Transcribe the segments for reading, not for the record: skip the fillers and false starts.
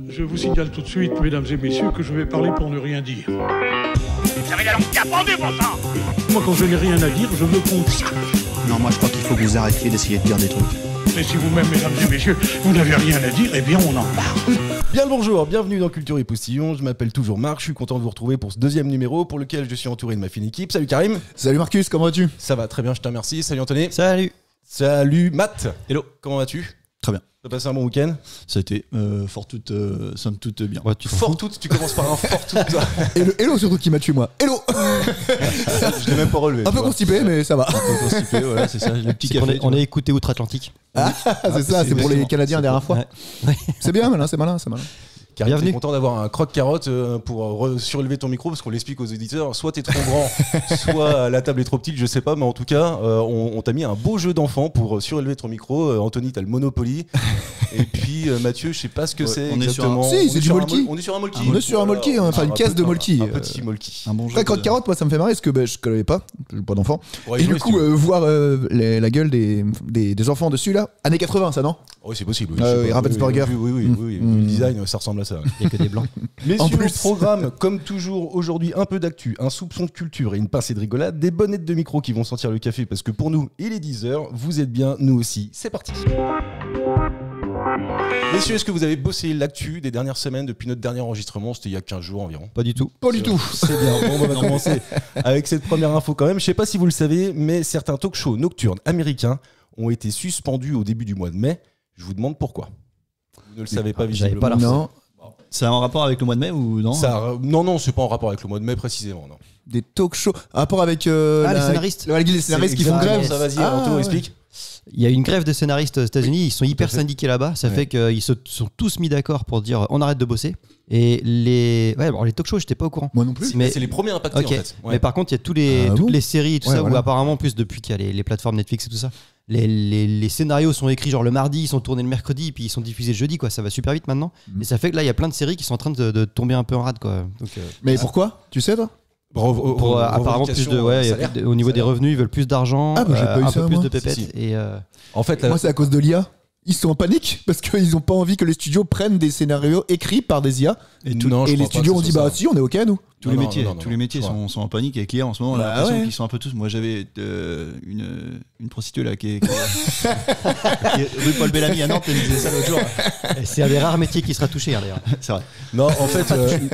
Je vous signale tout de suite, mesdames et messieurs, que je vais parler pour ne rien dire. Vous avez la langue qui a pendu, bon sang. Moi, quand je n'ai rien à dire, je me consacre. Non, moi je crois qu'il faut que vous arrêtiez d'essayer de dire des trucs. Mais si vous-même, mesdames et messieurs, vous n'avez rien à dire, eh bien, on en parle. Bien le bonjour, bienvenue dans Culture et Postillon, je m'appelle toujours Marc, je suis content de vous retrouver pour ce deuxième numéro pour lequel je suis entouré de ma fine équipe. Salut Karim. Salut Marcus, comment vas-tu? Ça va très bien, je te remercie. Salut Anthony. Salut. Salut Matt. Hello. Comment vas-tu? Très bien. T'as passé un bon week-end? Ça a été somme toute bien. Ouais, Fort toute, tu commences par un fort toute toi. Et le hello surtout qui m'a tué moi. Hello. Je l'ai même pas relevé. Un peu constipé mais ça va. Un peu constipé, voilà, c'est ça, le petit café. On a écouté Outre-Atlantique. C'est ça, c'est pour les Canadiens la dernière fois. Ouais. C'est bien, malin, c'est malin. Karim, Bienvenue. t'es content d'avoir un croque-carotte pour surélever ton micro parce qu'on l'explique aux auditeurs, soit t'es trop grand, soit la table est trop petite, je sais pas, mais en tout cas, on t'a mis un beau jeu d'enfant pour surélever ton micro. Anthony, t'as le Monopoly. Et puis Mathieu, je sais pas ce que c'est on est sur exactement. Si, c'est du Molki. On est sur un Molki. On est sur un Molki, enfin une caisse de Molki. Un petit Molki. Un bon jeu. Croque carotte, moi ça me fait marrer parce que je connais pas, j'ai pas d'enfant. Ouais, Et du coup, voir la gueule des enfants dessus là, années 80 ça non? Oui, c'est possible. Ravensburger. Oui. Le design, ça ressemble à ça. Il n'y a que des blancs. Messieurs, En plus. au programme, comme toujours, aujourd'hui, un peu d'actu, un soupçon de culture et une pincée de rigolade, des bonnettes de micro qui vont sentir le café parce que pour nous, il est 10h, vous êtes bien, nous aussi. C'est parti. Messieurs, est-ce que vous avez bossé l'actu des dernières semaines depuis notre dernier enregistrement? C'était il y a 15 jours environ. Pas du tout. Pas du tout. C'est bien. Bon, on va commencer avec cette première info quand même. Je sais pas si vous le savez, mais certains talk-shows nocturnes américains ont été suspendus au début du mois de mai. Je vous demande pourquoi. Vous ne le savez pas J'avais visiblement. pas l'info. Non, Ça a un rapport avec le mois de mai ou non? Non, c'est pas en rapport avec le mois de mai précisément. Non. des talk shows. Rapport avec les scénaristes. Les scénaristes qui font Exactement grève. ça, vas-y, Ah, Anto, ouais. explique. Il y a une grève des scénaristes aux États-Unis, ils sont hyper fait. syndiqués là-bas. Ça Ouais. fait qu'ils se sont tous mis d'accord pour dire on arrête de bosser. Et les talk shows, j'étais pas au courant. Moi non plus. Mais C'est les premiers impactés ok. en fait. Ouais. Mais par contre, il y a toutes bon les séries et tout Ouais, ça voilà. où apparemment, en plus depuis qu'il y a les plateformes Netflix et tout ça, les scénarios sont écrits genre le mardi, ils sont tournés le mercredi, puis ils sont diffusés le jeudi, quoi. Ça va super vite maintenant. Et ça fait que là, il y a plein de séries qui sont en train de tomber un peu en rade, quoi. Donc, Mais pourquoi? Tu sais toi? pour apparemment plus de au niveau des revenus, ils veulent plus d'argent, Ah, bah, j'ai pas eu un ça, peu plus moi. de pépettes. Si. Et En fait, Moi c'est à cause de l'IA. Ils sont en panique parce qu'ils ont pas envie que les studios prennent des scénarios écrits par des IA. non, je Et les crois pas studios que ont ce dit soit bah ça. si on est ok nous. Tous Non, les non, métiers, non, non, tous les métiers je crois. sont en panique avec l'IA en ce moment. On a Bah l'impression ouais. qu'ils sont un peu tous. Moi, j'avais une prostituée là qui est rue Paul Bellamy à Nantes. Elle me disait ça l'autre jour. c'est un des rares métiers qui sera touché, hein, d'ailleurs. C'est vrai. Non, en fait,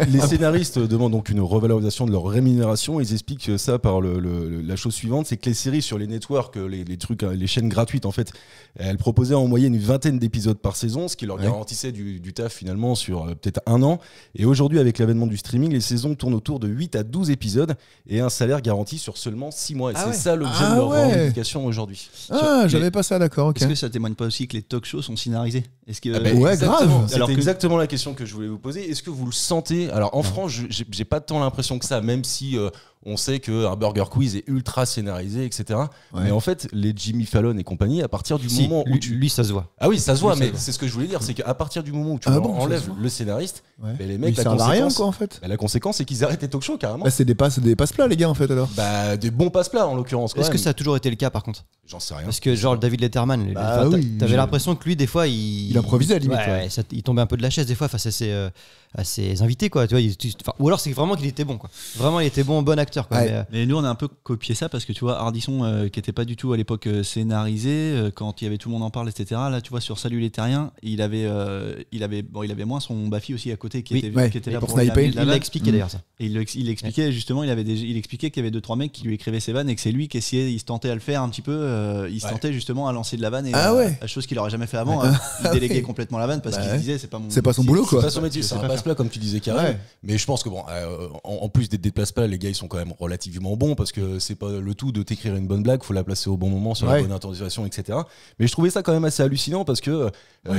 les scénaristes demandent donc une revalorisation de leur rémunération. Ils expliquent ça par la chose suivante, c'est que les séries sur les networks, les trucs, les chaînes gratuites, en fait, elles proposaient en moyenne une vingtaine d'épisodes par saison, ce qui leur garantissait du taf finalement sur peut-être un an. Et aujourd'hui, avec l'avènement du streaming, les saisons tournent autour de 8 à 12 épisodes et un salaire garanti sur seulement 6 mois. Et Ah c'est ouais. ça l'objet Ah de leur ouais. revendication aujourd'hui. Ah Mais- j'avais pas ça d'accord ok. Est-ce que ça témoigne pas aussi que les talk-shows sont scénarisés? Est-ce que Ouais, Exactement. grave. C'était Alors que- exactement la question que je voulais vous poser. Est-ce que vous le sentez? Alors en France, j'ai pas tant l'impression que ça, même si on sait qu'un Burger Quiz est ultra scénarisé, etc. Ouais. Mais en fait, les Jimmy Fallon et compagnie, à partir du Si, moment où lui, ça se voit. Ah oui, ça se voit, Lui, ça mais se voit. c'est ce que je voulais dire, c'est qu'à partir du moment où tu Ah leur bon, ça enlèves se voit. le scénariste, Ouais. bah, les Mais mecs, ils la servent à rien conséquence, quoi en fait. bah, la conséquence, c'est qu'ils arrêtent les talk shows carrément. Bah c'est des passe-plats les gars en fait alors. Bah, des bons passe-plats en l'occurrence. quand Est-ce que même. ça a toujours été le cas, par contre? J'en sais rien. Parce que genre David Letterman, Bah oui, t'avais j'ai- l'impression que lui, des fois, il improvisait, à la limite, Ouais, ouais. ouais, il tombait un peu de la chaise des fois face à ses invités, quoi. Tu vois, ou alors c'est vraiment qu'il était bon, quoi. Vraiment, il était bon acteur, quoi. Ouais. Mais nous, on a un peu copié ça parce que tu vois, Ardisson, qui était pas du tout à l'époque scénarisé, quand il y avait Tout le monde en parle, etc. Là, tu vois, sur Salut les Terriens, il avait moins son Baffy aussi à côté qui Oui, était, ouais, qui était et là pour pour lui sniper, amener de la Il l'a vanne. expliqué d'ailleurs, ça. Et il expliquait justement, il expliquait qu'il y avait 2-3 mecs qui lui écrivaient ses vannes et que c'est lui qui essayait, il se tentait à le faire un petit peu, il se tentait justement à lancer de la vanne et Ah ouais. à chose qu'il aurait jamais fait avant, il déléguait complètement la vanne parce Bah qu'il ouais. se disait c'est pas son boulot, C'est quoi. pas son métier, c'est un passe-plat comme tu disais Karim. Ouais. Mais je pense que bon, en plus des passe-plats, les gars ils sont quand même relativement bons parce que c'est pas le tout de t'écrire une bonne blague, faut la placer au bon moment sur la Ouais. bonne intonation, etc. Mais je trouvais ça quand même assez hallucinant parce que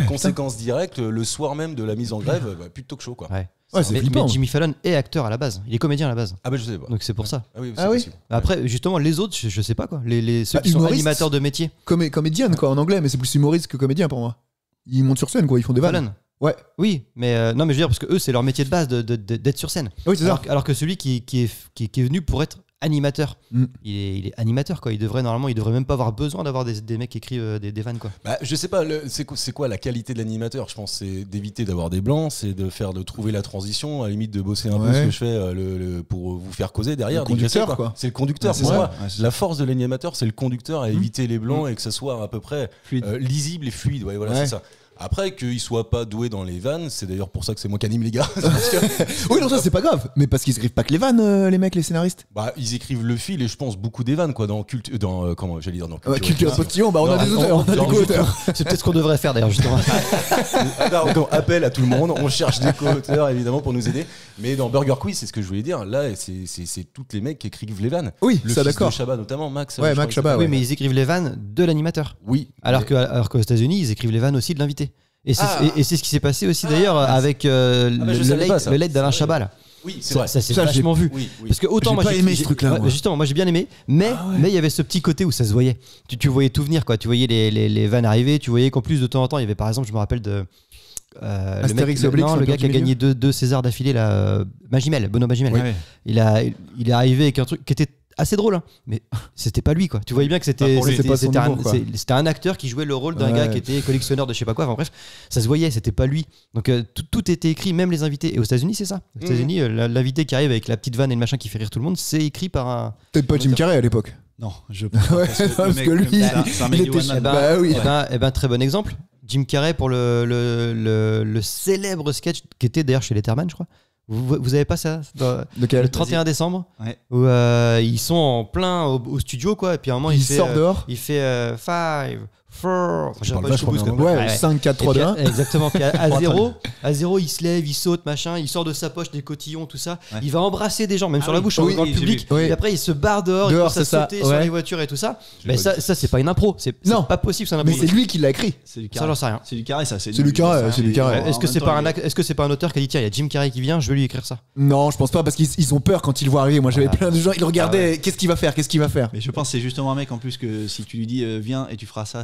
conséquence directe, le soir même de la mise en grève, plus de talk show quoi. Ouais. Ouais, c'est Mais flippant. Jimmy Fallon est acteur à la base. Il est comédien à la base. Ah bah je sais pas. Donc c'est pour ça. Ah oui, c'est Ah oui. possible. Après, justement, les autres, je sais pas, quoi. Ceux Bah, qui sont humoristes. animateurs de métier. Comédienne quoi en anglais mais c'est plus humoriste que comédien pour moi. Ils montent sur scène quoi, ils font des vannes. Fallon. Ouais. Oui, mais non, mais je veux dire, parce que eux, c'est leur métier de base d'être sur scène. Oui c'est ça. Alors que celui qui est venu pour être animateur. Mm. Il est animateur, quoi. Il devrait même pas avoir besoin d'avoir des mecs qui écrivent des vannes, quoi. Bah, je sais pas, c'est quoi la qualité de l'animateur? Je pense que c'est d'éviter d'avoir des blancs, c'est de trouver la transition, à la limite de bosser un peu ce que je fais pour vous faire causer derrière. Le conducteur, quoi. C'est le conducteur. Ouais, Pour c'est moi, ça. la force de l'animateur, c'est le conducteur à éviter les blancs et que ça soit à peu près Fluide. lisible et fluide. Ouais, voilà, Ouais. c'est ça. Après, qu'il soit pas doué dans les vannes, c'est d'ailleurs pour ça que c'est moi qui anime les gars. Parce que, Oui, non, ça c'est pas grave. Mais parce qu'ils écrivent pas que les vannes, les mecs, les scénaristes. bah, ils écrivent le fil et je pense beaucoup des vannes quoi comment j'allais dire dans Culture Postillon, bah on a Non, des auteurs, on a des non, co-auteurs. C'est peut-être ce qu'on devrait faire d'ailleurs, justement. Donc, appel à tout le monde, on cherche des co-auteurs évidemment pour nous aider. Mais dans Burger Quiz, c'est ce que je voulais dire. Là, c'est toutes les mecs qui écrivent les vannes. Oui, Le ça fils d'accord. de Chabat notamment, Max. Ouais, je crois Max que Chabat, c'est- Oui, ouais. mais ils écrivent les vannes de l'animateur. Oui. Alors mais- qu'aux États-Unis, ils écrivent les vannes aussi de l'invité. Et c'est Ah. et c'est ce qui s'est passé aussi d'ailleurs avec bah, je savais pas, ça. le late d'Alain C'est Chabat là. Oui, c'est vrai. Ça s'est Ça, j'ai- vachement vu. Oui, oui. Parce que autant J'ai moi pas aimé ce truc-là, ouais, moi. justement, moi j'ai bien aimé, mais il y avait ce petit côté où ça se voyait. Tu voyais tout venir, quoi. Tu voyais les vannes arriver. Tu voyais qu'en plus de temps en temps, il y avait par exemple, je me rappelle de Astérix et Obélix, le gars l'Empire qui a du gagné deux Césars d'affilée là, Magimel, Benoît Magimel. Ouais. Il est arrivé avec un truc qui était assez drôle, hein, mais c'était pas lui, quoi. Tu voyais bien que c'était pour lui, c'est pas son c'était niveau, quoi. c'était un acteur qui jouait le rôle d'un Ouais. gars qui était collectionneur de je sais pas quoi. Enfin bref, ça se voyait, c'était pas lui. Donc tout était écrit, même les invités. Et aux États-Unis, c'est ça. Aux États-Unis, l'invité qui arrive avec la petite vanne et le machin qui fait rire tout le monde, c'est écrit par un. Peut-être pas Jim Carrey à l'époque. Non, je Ouais, parce que lui, c'est un mec il du était one man. Bah oui. Eh ben, très bon exemple. Jim Carrey pour le célèbre sketch qui était d'ailleurs chez Letterman, je crois. Vous avez pas ça Lequel le 31 décembre Ouais. où ils sont en plein au studio, quoi, et puis à un moment Il sort dehors. il fait 5 4 Tu parles vachement bien anglais. Ouais, 5, 4, 3, 2, 1. exactement. Puis à 0 il se lève, il saute, machin, il sort de sa poche des cotillons, tout ça. Ouais. Il va embrasser des gens, même sur la oui. bouche, Oui, dans le j'ai public. vu. Oui. Et après il se barre dehors, il Dehors, commence à c'est ça. sauter sur Ouais. les voitures et tout ça. J'ai Mais pas ça c'est pas une impro, c'est Non. pas possible, c'est un Mais impro. c'est lui qui l'a écrit. C'est du Ça, carré. j'en sais rien. C'est du carré, ça. C'est du carré, c'est du carré. Est-ce que c'est pas un auteur qui a dit tiens, il y a Jim Carrey qui vient, je vais lui écrire ça. Non, je pense pas parce qu'ils ont peur quand ils le voient arriver. Moi j'avais Ah. plein de gens, ils le regardaient, qu'est-ce qu'il va faire, qu'est-ce qu'il va faire. Mais je pense que c'est justement un mec en plus que si tu lui dis viens et tu feras ça,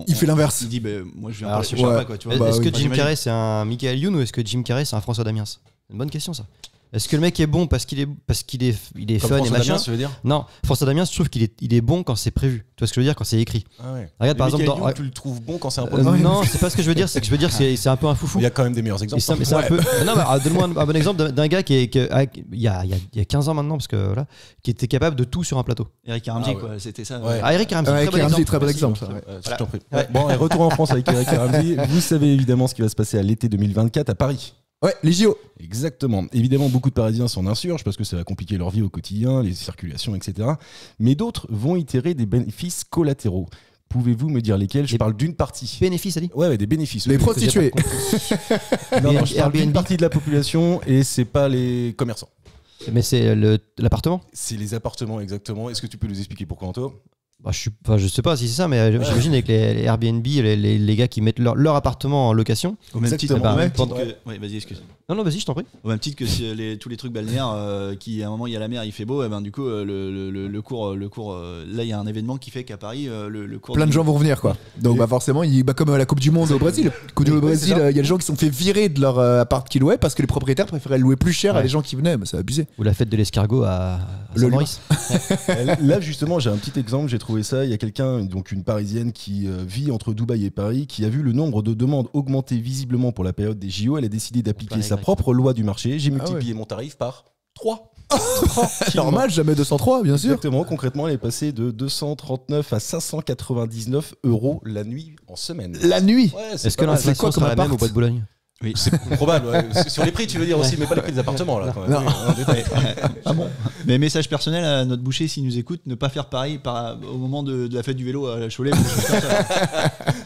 Il fait l'inverse. Il dit moi je viens Alors, pas, je je viens sais pas quoi, tu vois. Bah Est-ce oui. que Jim Carrey c'est un Michael Youn ou est-ce que Jim Carrey c'est un François Damiens? C'est une bonne question, ça. Est-ce que le mec est bon parce qu'il est Comme fun et François machin? Damiens, tu veux dire? Non, François Damiens, je trouve qu'il est bon quand c'est prévu. Tu vois ce que je veux dire, quand c'est écrit. Ah ouais. Regarde, par Mais exemple, Michael dans- Youn, tu le trouves bon quand c'est un peu. Non, c'est pas ce que je veux dire. C'est que je veux dire c'est un peu un foufou. Il y a quand même des meilleurs Et exemples. ça, mais c'est un peu. Non, mais donne-moi un bon exemple d'un gars il y a 15 ans maintenant, parce que voilà, qui était capable de tout sur un plateau. Eric Ramsey Ah ouais. quoi, c'était ça. Ouais. Ah, Eric Ramsey, Ouais, très bon Ramsey, exemple. très bon exemple. ça, ouais. Je t'en prie. Bon, et retour en France avec Eric Ramsey. Vous savez évidemment ce qui va se passer à l'été 2024 à Paris. Ouais, les JO. Exactement. Évidemment, beaucoup de Parisiens s'en insurgent parce que ça va compliquer leur vie au quotidien, les circulations, etc. Mais d'autres vont y tirer des bénéfices collatéraux. Pouvez-vous me dire lesquels? Je Les parle d'une partie. Bénéfice, Ali. Ouais, des bénéfices. Les oui. prostituées. Non, non, je parle d'une Airbnb. partie de la population et c'est pas les commerçants. Mais c'est l'appartement. C'est les appartements, exactement. Est-ce que tu peux nous expliquer pourquoi, Anto? Bah, je sais pas si c'est ça, mais j'imagine avec les Airbnb, les gars qui mettent leur appartement en location. Au même titre, Exactement. au même Ouais. titre que. Ouais, vas-y, excuse. Non, vas-y, je t'en prie. Au même titre que si, tous les trucs balnéaires qui à un moment il y a la mer, il fait beau, et ben du coup le cours là il y a un événement qui fait qu'à Paris le cours Plein de gens vont venir quoi. Donc bah forcément, comme la Coupe du Monde au Brésil. Coupe du Monde au Oui, c'est Brésil, ça. il y a des gens qui se sont fait virer de leur appart qu'ils louaient parce que les propriétaires préféraient le louer plus cher à Ouais. des gens qui venaient. Bah, c'est abusé. Ou la fête de l'escargot à Le Saint-Maurice. Là, justement, j'ai un petit exemple. J'ai trouvé ça. Il y a quelqu'un, donc une Parisienne qui vit entre Dubaï et Paris, qui a vu le nombre de demandes augmenter visiblement pour la période des JO. Elle a décidé d'appliquer sa propre loi du marché. J'ai multiplié mon tarif par 3. Normal, jamais 203, bien sûr. Exactement. Concrètement, elle est passée de 239 à 599 € la nuit en semaine. La nuit. Ouais, Est-ce que pas mal. c'est quoi l'inflation comme sera la même appart au Bois de Boulogne? Oui. C'est probable. Ouais. Sur les prix, tu veux dire aussi, mais pas les prix des appartements là. Quand même. Non. Oui, en détail. Ah bon. Mais message personnel à notre boucher s'il nous écoute, ne pas faire pareil au moment de la fête du vélo à la Cholet.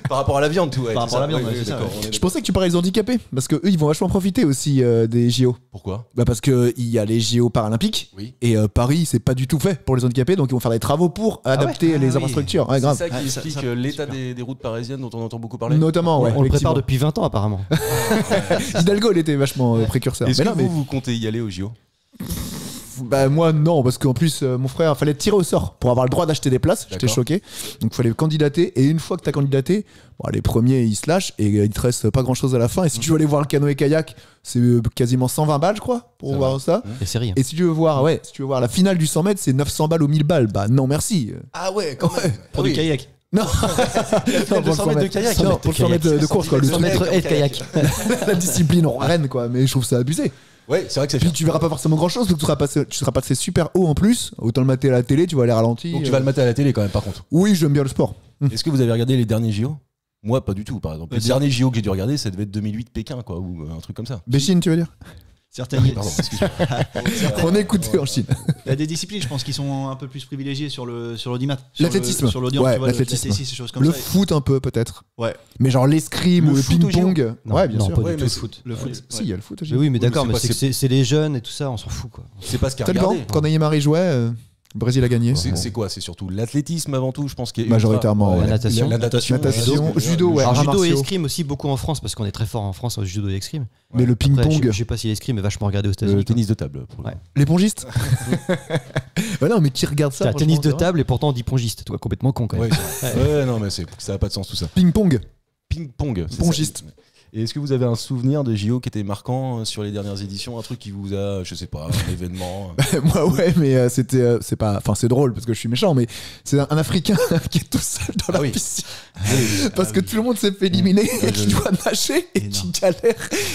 Par rapport à la viande, tout. Ouais, Par c'est rapport à la ça. viande, Oui, ouais, c'est ça, d'accord, ouais. on est Je d'accord. pensais que tu parlais des handicapés parce que eux ils vont vachement profiter aussi des JO. Pourquoi? Bah parce que il y a les JO paralympiques Oui. et Paris c'est pas du tout fait pour les handicapés donc ils vont faire des travaux pour adapter Ah les oui. infrastructures. Ouais, grave. C'est ça qui Ouais, ça- explique ça- l'état super. des routes parisiennes dont on entend beaucoup parler. Notamment, ouais. On le prépare effectivement. depuis 20 ans, apparemment. Hidalgo il était vachement précurseur. Est-ce Mais que non, mais vous comptez y aller au JO? Bah moi non, parce qu'en plus mon frère, fallait tirer au sort pour avoir le droit d'acheter des places. J'étais D'accord. choqué. Donc fallait candidater et une fois que t'as candidaté, bon, les premiers ils se lâchent et il te reste pas grand chose à la fin. Et si tu veux aller voir le canoë kayak, c'est quasiment 120 balles je crois pour Ça voir va. ça. Et c'est rien. Et si tu veux voir la finale du 100 mètres, c'est 900 balles ou 1000 balles. Bah non merci. Ah ouais, quand même. Pour du kayak. Non. finale de 100 mètres de kayak. Non, pour le 100 mètres de course quoi. Le 100 truc, mètres et de kayak. la discipline en reine quoi. Mais je trouve ça abusé. Ouais, c'est vrai que c'est Puis cher. tu verras pas forcément grand chose parce que tu seras passé super haut en plus. Autant le mater à la télé, tu vas aller ralenti. Donc tu vas le mater à la télé quand même, par contre. Oui, j'aime bien le sport. Est-ce que vous avez regardé les derniers JO? Moi, pas du tout, par exemple. Le dernier JO que j'ai dû regarder, ça devait être 2008 Pékin, quoi, ou un truc comme ça. Béchine, tu veux dire Certaines, Pardon, excuse-moi. On est écouté en Chine. il y a des disciplines, je pense, qui sont un peu plus privilégiées sur l'audimat. L'athlétisme. Sur l'audience, Ouais, tu vois, l'athlétisme. ces choses comme Le ça. foot un peu peut-être. Ouais. Mais genre l'escrime Le ou le foot au ping-pong. Non, Ouais, bien non, sûr. pas Ouais, du tout mais le foot. Le foot. Si, il y a le foot. Mais oui, mais d'accord, mais mais c'est c'est que c'est les jeunes et tout ça, on s'en fout quoi. C'est pas ce qu'il y a Ça dépend. regardé. Quand Neymar jouait, le Brésil a gagné. C'est quoi? C'est surtout l'athlétisme avant tout, je pense qu'il y a Majoritairement, ouais. La natation. La natation, Natation, judo, ouais. Alors arts judo et martiaux. escrime aussi beaucoup en France parce qu'on est très fort en France au judo et escrime. Mais le Après, ping-pong, je sais pas si l'escrime est vachement regardé aux Le États-Unis. tennis de table. pour le Ouais. coup. les pongistes. Bah non, mais qui regarde ça C'est un tennis de franchement, table et pourtant on dit pongiste, toi complètement con quand même. Ouais, c'est vrai. Ouais, non, mais ça a pas de sens tout ça. Ping-pong. Ping-pong. c'est Pongiste. ça. Et est-ce que vous avez un souvenir de JO qui était marquant sur les dernières éditions, un truc qui vous a, je sais pas, un événement? Moi, ouais, mais c'est pas. Enfin, c'est drôle parce que je suis méchant, mais c'est un Africain qui est tout seul dans la oui. piscine. Parce que tout le monde s'est fait éliminer et qui doit nager et qui galère.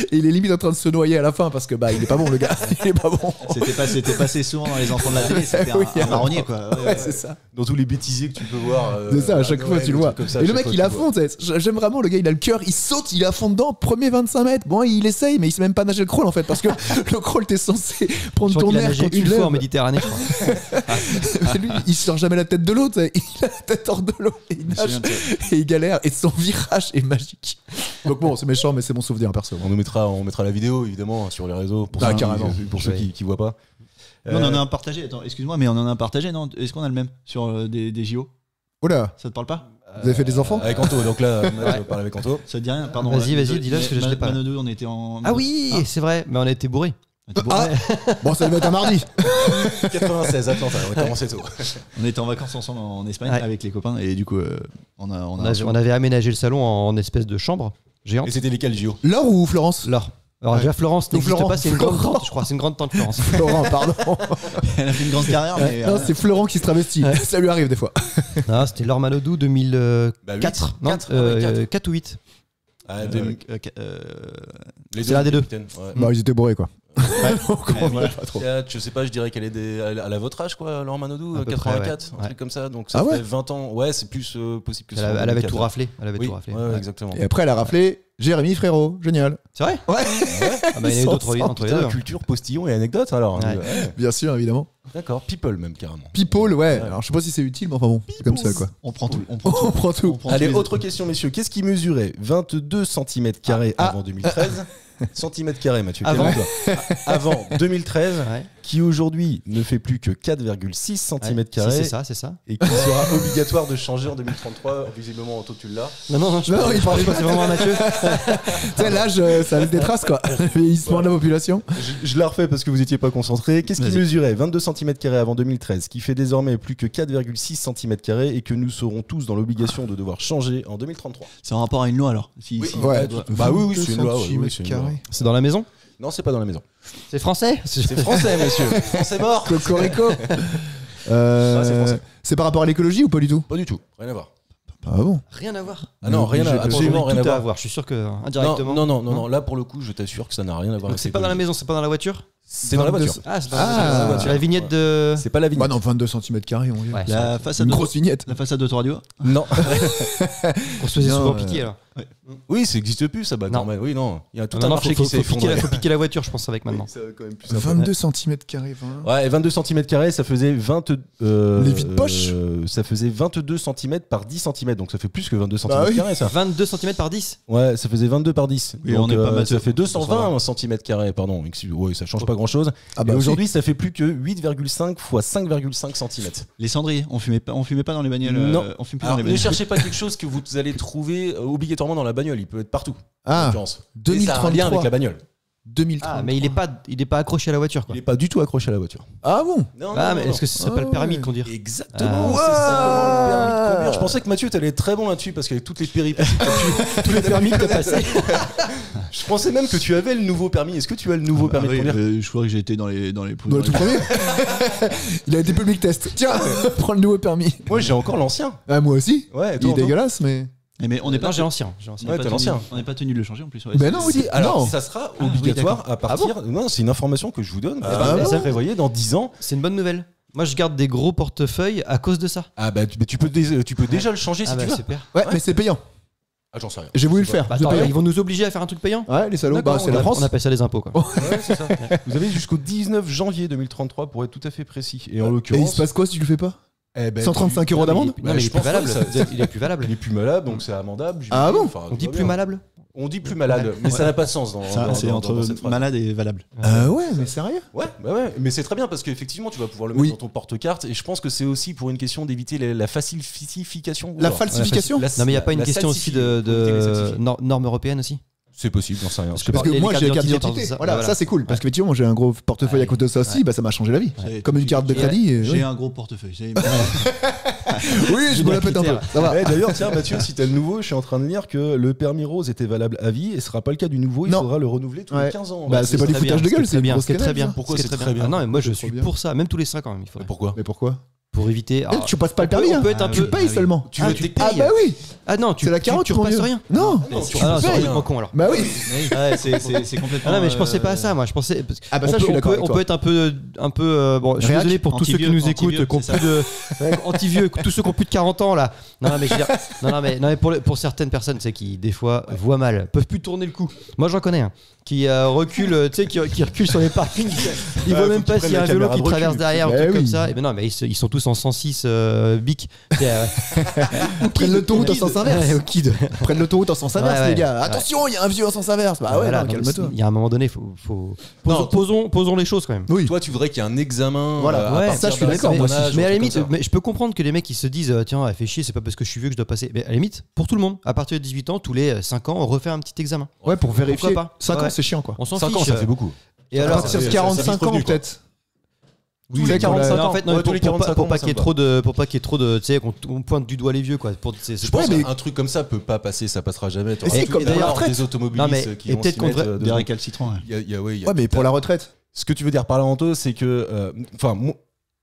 Et il est limite en train de se noyer à la fin parce que bah il est pas bon le gars. Il est pas bon. C'était passé souvent dans les enfants de la télé. C'était Oui, un marronnier, quoi. Ouais, Ouais, c'est ça. Dans tous les bêtisiers que tu peux voir. C'est ça, à chaque fois tu le vois. Comme ça, Et à le chaque mec fois, il tu est à le fond, tu sais. J'aime vraiment le gars, il a le cœur, il saute, il est à fond dedans, premier 25 mètres. Bon, il essaye, mais il sait même pas nager le crawl en fait parce que le crawl t'es censé Je prendre crois ton qu'il a air nagé quand tu une fois en lèves. Méditerranée, je crois. Mais lui, il sort jamais la tête de l'eau, tu sais. Il a la tête hors de l'eau et il nage et il galère et son virage est magique. Donc bon, c'est méchant, mais c'est mon souvenir perso. On mettra la vidéo évidemment sur les réseaux pour Ah, ceux, carrément. pour ceux qui voient pas. Nous, on en a un partagé. Attends, excuse-moi, mais on en a un partagé, non? Est-ce qu'on a le même sur des JO? Oh là, Ça te parle pas? vous avez fait des enfants Avec Anto, donc là, je parle avec Anto. Ça te dit rien? Pardon. Vas-y, ouais, vas-y, désolé, dis-le, parce que mais je l'ai pas. Manodou, on était en. Ah oui, c'est vrai, mais on a été bourrés. Ah bon, ça devait être un mardi. 96, Atlanta, on a commencé tôt. On était en vacances ensemble en Espagne Ouais. avec les copains et du coup, on On avait aménagé le salon en espèce de chambre géante. Et c'était lesquels JO? Laure ou Florence Laure. Alors déjà Florence n'existe Florent. pas, c'est une grande Florent. tante, je crois, c'est une grande tante Florence. Florent, pardon. Elle a fait une grande carrière, mais. Non, c'est Florent qui se travestit. Ça lui arrive des fois. Non, c'était Laure Manodou 2004. Bah, Non, 4, ah ouais, 4. 4 ou 8. Ah, les c'est l'un des deux. capitaines, ouais. Bah, ils étaient bourrés quoi. voilà. Pas trop. 4, je sais pas, je dirais qu'elle est elle a votre âge, quoi, Laure Manodou, À peu 84, près, un ouais. truc comme ça. Donc ça Ah ouais fait 20 ans. Ouais, c'est plus possible que Elle, ça. elle avait tout raflé. Elle avait Oui, tout raflé. ouais, Ouais. exactement. Et après, elle a raflé Jérémy Frérot. Génial. C'est vrai Ouais, Ah bah, il y en a eu d'autres entre les deux. Putain, culture, postillon et anecdote alors. Ouais. Ouais. bien sûr, évidemment. D'accord, people même carrément. People, ouais. Alors, je sais pas si c'est utile, mais enfin bon, c'est comme ça quoi. On prend tout. On prend On prend tout. On prend Allez, tous les- autre question, messieurs. Qu'est-ce qui mesurait 22 cm avant 2013 Centimètres carrés, Mathieu. Avant. calme-toi. Avant 2013, Ouais. qui aujourd'hui ne fait plus que 4,6 cm Ouais. carrés Si, c'est ça. et qui sera obligatoire de changer en 2033. Visiblement, Anto, tu l'as. Non, je Non, pense il parlait pas, pas. c'est vraiment à Mathieu. Tu sais, l'âge, ça laisse des traces quoi. Le vieillissement de la population. Je la refais parce que vous n'étiez pas concentré. Qu'est-ce qui Vas-y. mesurait 22 cm carrés avant 2013, qui fait désormais plus que 4,6 cm carrés et que nous serons tous dans l'obligation de devoir changer en 2033? C'est en rapport à une loi alors. Si, Oui. si- Ouais. Bah oui, c'est une loi. Oui, 22 c'est une loi. carrés. C'est dans la maison? Non, c'est pas dans la maison. C'est français? C'est français, monsieur. Français mort. Cocorico. c'est français. C'est par rapport à l'écologie ou pas du tout? Pas du tout. Rien à voir. Ah bon? Rien à voir. Ah non, rien à, absolument rien à Tout à voir. voir. Je suis sûr que indirectement. Non. Là, pour le coup, je t'assure que ça n'a rien à voir. Donc avec c'est pas dans la l'écologie. maison, c'est pas dans la voiture? C'est dans la voiture. Ah, c'est dans Ah. la voiture. C'est la vignette de. C'est pas la vignette. Bah non, 22 cm carrés, on y va. Ouais, La façade Une de grosse vignette. la façade d'autoradio. Non. qu'on se faisait Non, souvent piquer alors. Oui, ça existe plus, ça. Bah, Non. normal. Oui, non. Il y a tout un Maintenant, marché qui s'est faut effondré. piquer la voiture, je pense, avec maintenant. 22 cm carrés, 20. Ouais, et 22 cm carrés, ça faisait 20. Les vides poches ça faisait 22 cm par 10 cm, donc ça fait plus que 22 cm Bah oui. carrés, ça. 22 cm par 10. Ouais, ça faisait 22 par 10. Oui, donc on est pas matheux. ça fait 220 cm carrés, pardon. Ouais, ça change pas grand chose. Ah bah et oui. aujourd'hui, ça fait plus que 8,5 fois 5,5 cm. Les cendriers. On fumait pas dans les bagnoles. Non. On fume plus Alors, dans les ne bagnoles. cherchez pas quelque chose que vous allez trouver obligatoirement dans la bagnole. Il peut être partout. en Ah, l'occurrence. Et ça a un lien avec 2033. la bagnole. 2030. Ah, mais il est pas accroché à la voiture, quoi. Il est pas du tout accroché à la voiture. Ah bon? Non, Ah, mais est-ce que c'est pas le permis de conduire? Exactement, Ah. c'est ça, le permis de conduire. Je pensais que Mathieu t'allais être très bon là-dessus parce qu'avec toutes les péripéties, tous les permis que t'as passés. Je pensais même que tu avais le nouveau permis. Est-ce que tu as le nouveau permis de conduire? Je crois que j'ai été dans les Dans le tout premier. Il a été public test. Tiens, prends le nouveau permis. Moi j'ai encore l'ancien. Ah, moi aussi. Ouais, Il toi, est Anto dégueulasse, mais. Mais on n'est pas Non, j'ai l'ancien. Ouais, t'as l'ancien. On n'est pas tenu de le changer en plus. Ouais, Ben non, oui. Si, alors non. ça sera obligatoire à partir. Non, c'est une information que je vous donne. Ah bon? Ça prévoyait dans 10 ans. C'est une bonne nouvelle. Moi, je garde des gros portefeuilles à cause de ça. Ah bah tu peux déjà le changer si Ah, tu veux. super. Ouais, mais c'est payant. Ah j'en sais rien. J'ai voulu le faire. Bah, C'est attends, payant. ils vont nous obliger à faire un truc payant? Ouais, les salauds. D'accord, Bah, c'est la France. On appelle ça les impôts, quoi. Ouais, c'est ça. Vous avez jusqu'au 19 janvier 2033 pour être tout à fait précis. Et en Et il l'occurrence, se passe quoi si tu le fais pas? eh ben, 135 euros d'amende? Non, mais Bah, il je est plus pense valable. que Il est plus valable. il est plus malade, donc c'est amendable. Ah bon? Enfin, On dit tout va plus bien. malable? On dit plus malade, mais ça n'a pas de sens dans C'est dans entre cette phrase. malade et valable. Ouais, mais sérieux? Ouais, mais c'est très bien parce qu'effectivement tu vas pouvoir le mettre Oui. dans ton porte-carte et je pense que c'est aussi pour une question d'éviter la falsification. La falsification? Non, mais il n'y a pas une question aussi de normes européennes aussi? C'est possible, j'en sais rien. Parce que Parce que Les moi cartes j'ai la carte d'identité, d'identité. ça. Voilà, Voilà. ça c'est cool. Parce qu'effectivement, moi j'ai un gros portefeuille à côté de ça aussi, bah ça m'a changé la vie. Comme une carte de crédit. J'ai oui. un gros portefeuille. Oui, je me la pète un peu. Ça va. Eh, d'ailleurs, tiens, Mathieu, si t'as le nouveau, je suis en train de lire que le permis rose était valable à vie et ce sera pas le cas du nouveau, il Non. faudra le renouveler tous les Ouais. 15 ans. Bah, c'est pas du très foutage bien, de gueule, c'est c'est une bien, grosse c'est très cannelle, bien. ça. Pourquoi c'est très Ah bien? non, mais moi je C'est suis trop bien. pour ça, même tous les 5 ans, il faudrait. Pourquoi? Mais pourquoi? Pour éviter. Eh, tu passes pas le permis, on hein. peut être un Tu peu. payes seulement. Tu veux que tu Ah payes? bah oui. Ah non, tu C'est la carotte, tu mon repasses vieux. rien. Non. Non, Tu tu Ah non, c'est payes. complètement con alors. Bah oui. Ouais, c'est complètement. Ah non, mais je pensais pas à ça, moi. Je pensais. parce que Ah bah on ça, peut- je suis on d'accord peut- avec On toi. peut être un peu. Bon, je suis Réac, désolé pour tous ceux qui anti-vieux, nous écoutent, anti-vieux, qui ont c'est plus de. Anti-vieux, tous ceux qui ont plus de 40 ans là. Non, mais je veux dire. Non, mais pour certaines personnes, c'est qui, des fois, voient mal, peuvent plus tourner le coup. Moi, j'en connais un qui recule, tu sais, qui recule sur les parkings. Il voit même pas s'il y a un vélo qui traverse derrière, ou un Eh truc comme oui. ça. Et ben non, mais ils sont tous en 106 bic. Prennent l'autoroute en sens inverse. Au kid. Prennent l'autoroute en sens inverse, Ouais, les gars. ouais. Attention, il y a un vieux en sens inverse. Bah ouais, Voilà, non, non, calme-toi. Il y a un moment donné, Non, posons les choses quand même. Oui. Toi, tu voudrais qu'il y ait un examen. Voilà. à Ouais, partir ça, je suis d'un d'accord, certain moi aussi. âge, Mais à un la truc limite, comme ça. mais je peux comprendre que les mecs qui se disent tiens, fait chier, c'est pas parce que je suis vieux que je dois passer. Mais à la limite, pour tout le monde, à partir de 18 ans, tous les 5 ans, on refait un petit examen. Ouais, pour vérifier. Pourquoi pas 5 ans, Ouais. c'est chiant quoi. On s'en 5 fiche. ans, ça fait beaucoup. Et À alors, partir de ça 45 vite ans revenu, quoi. peut-être. Oui, Tu sais, les pour la- 45 ans. en fait, non, Ouais, tous les 45 pour ans, pas ça qu'il y ait me va. trop de, tu sais, qu'on pointe du doigt les vieux quoi. Je pense Ouais, mais- qu'un truc comme ça peut pas passer, ça passera jamais. Et c'est comme pour la d'ailleurs, retraite. des automobilistes Non, mais- qui et vont peut-être s'y qu'on mettre, devrait- Des récalcitrants. Ouais. il y a Ouais, mais pour la retraite. Ce que tu veux dire par là, Anto, c'est que. Enfin,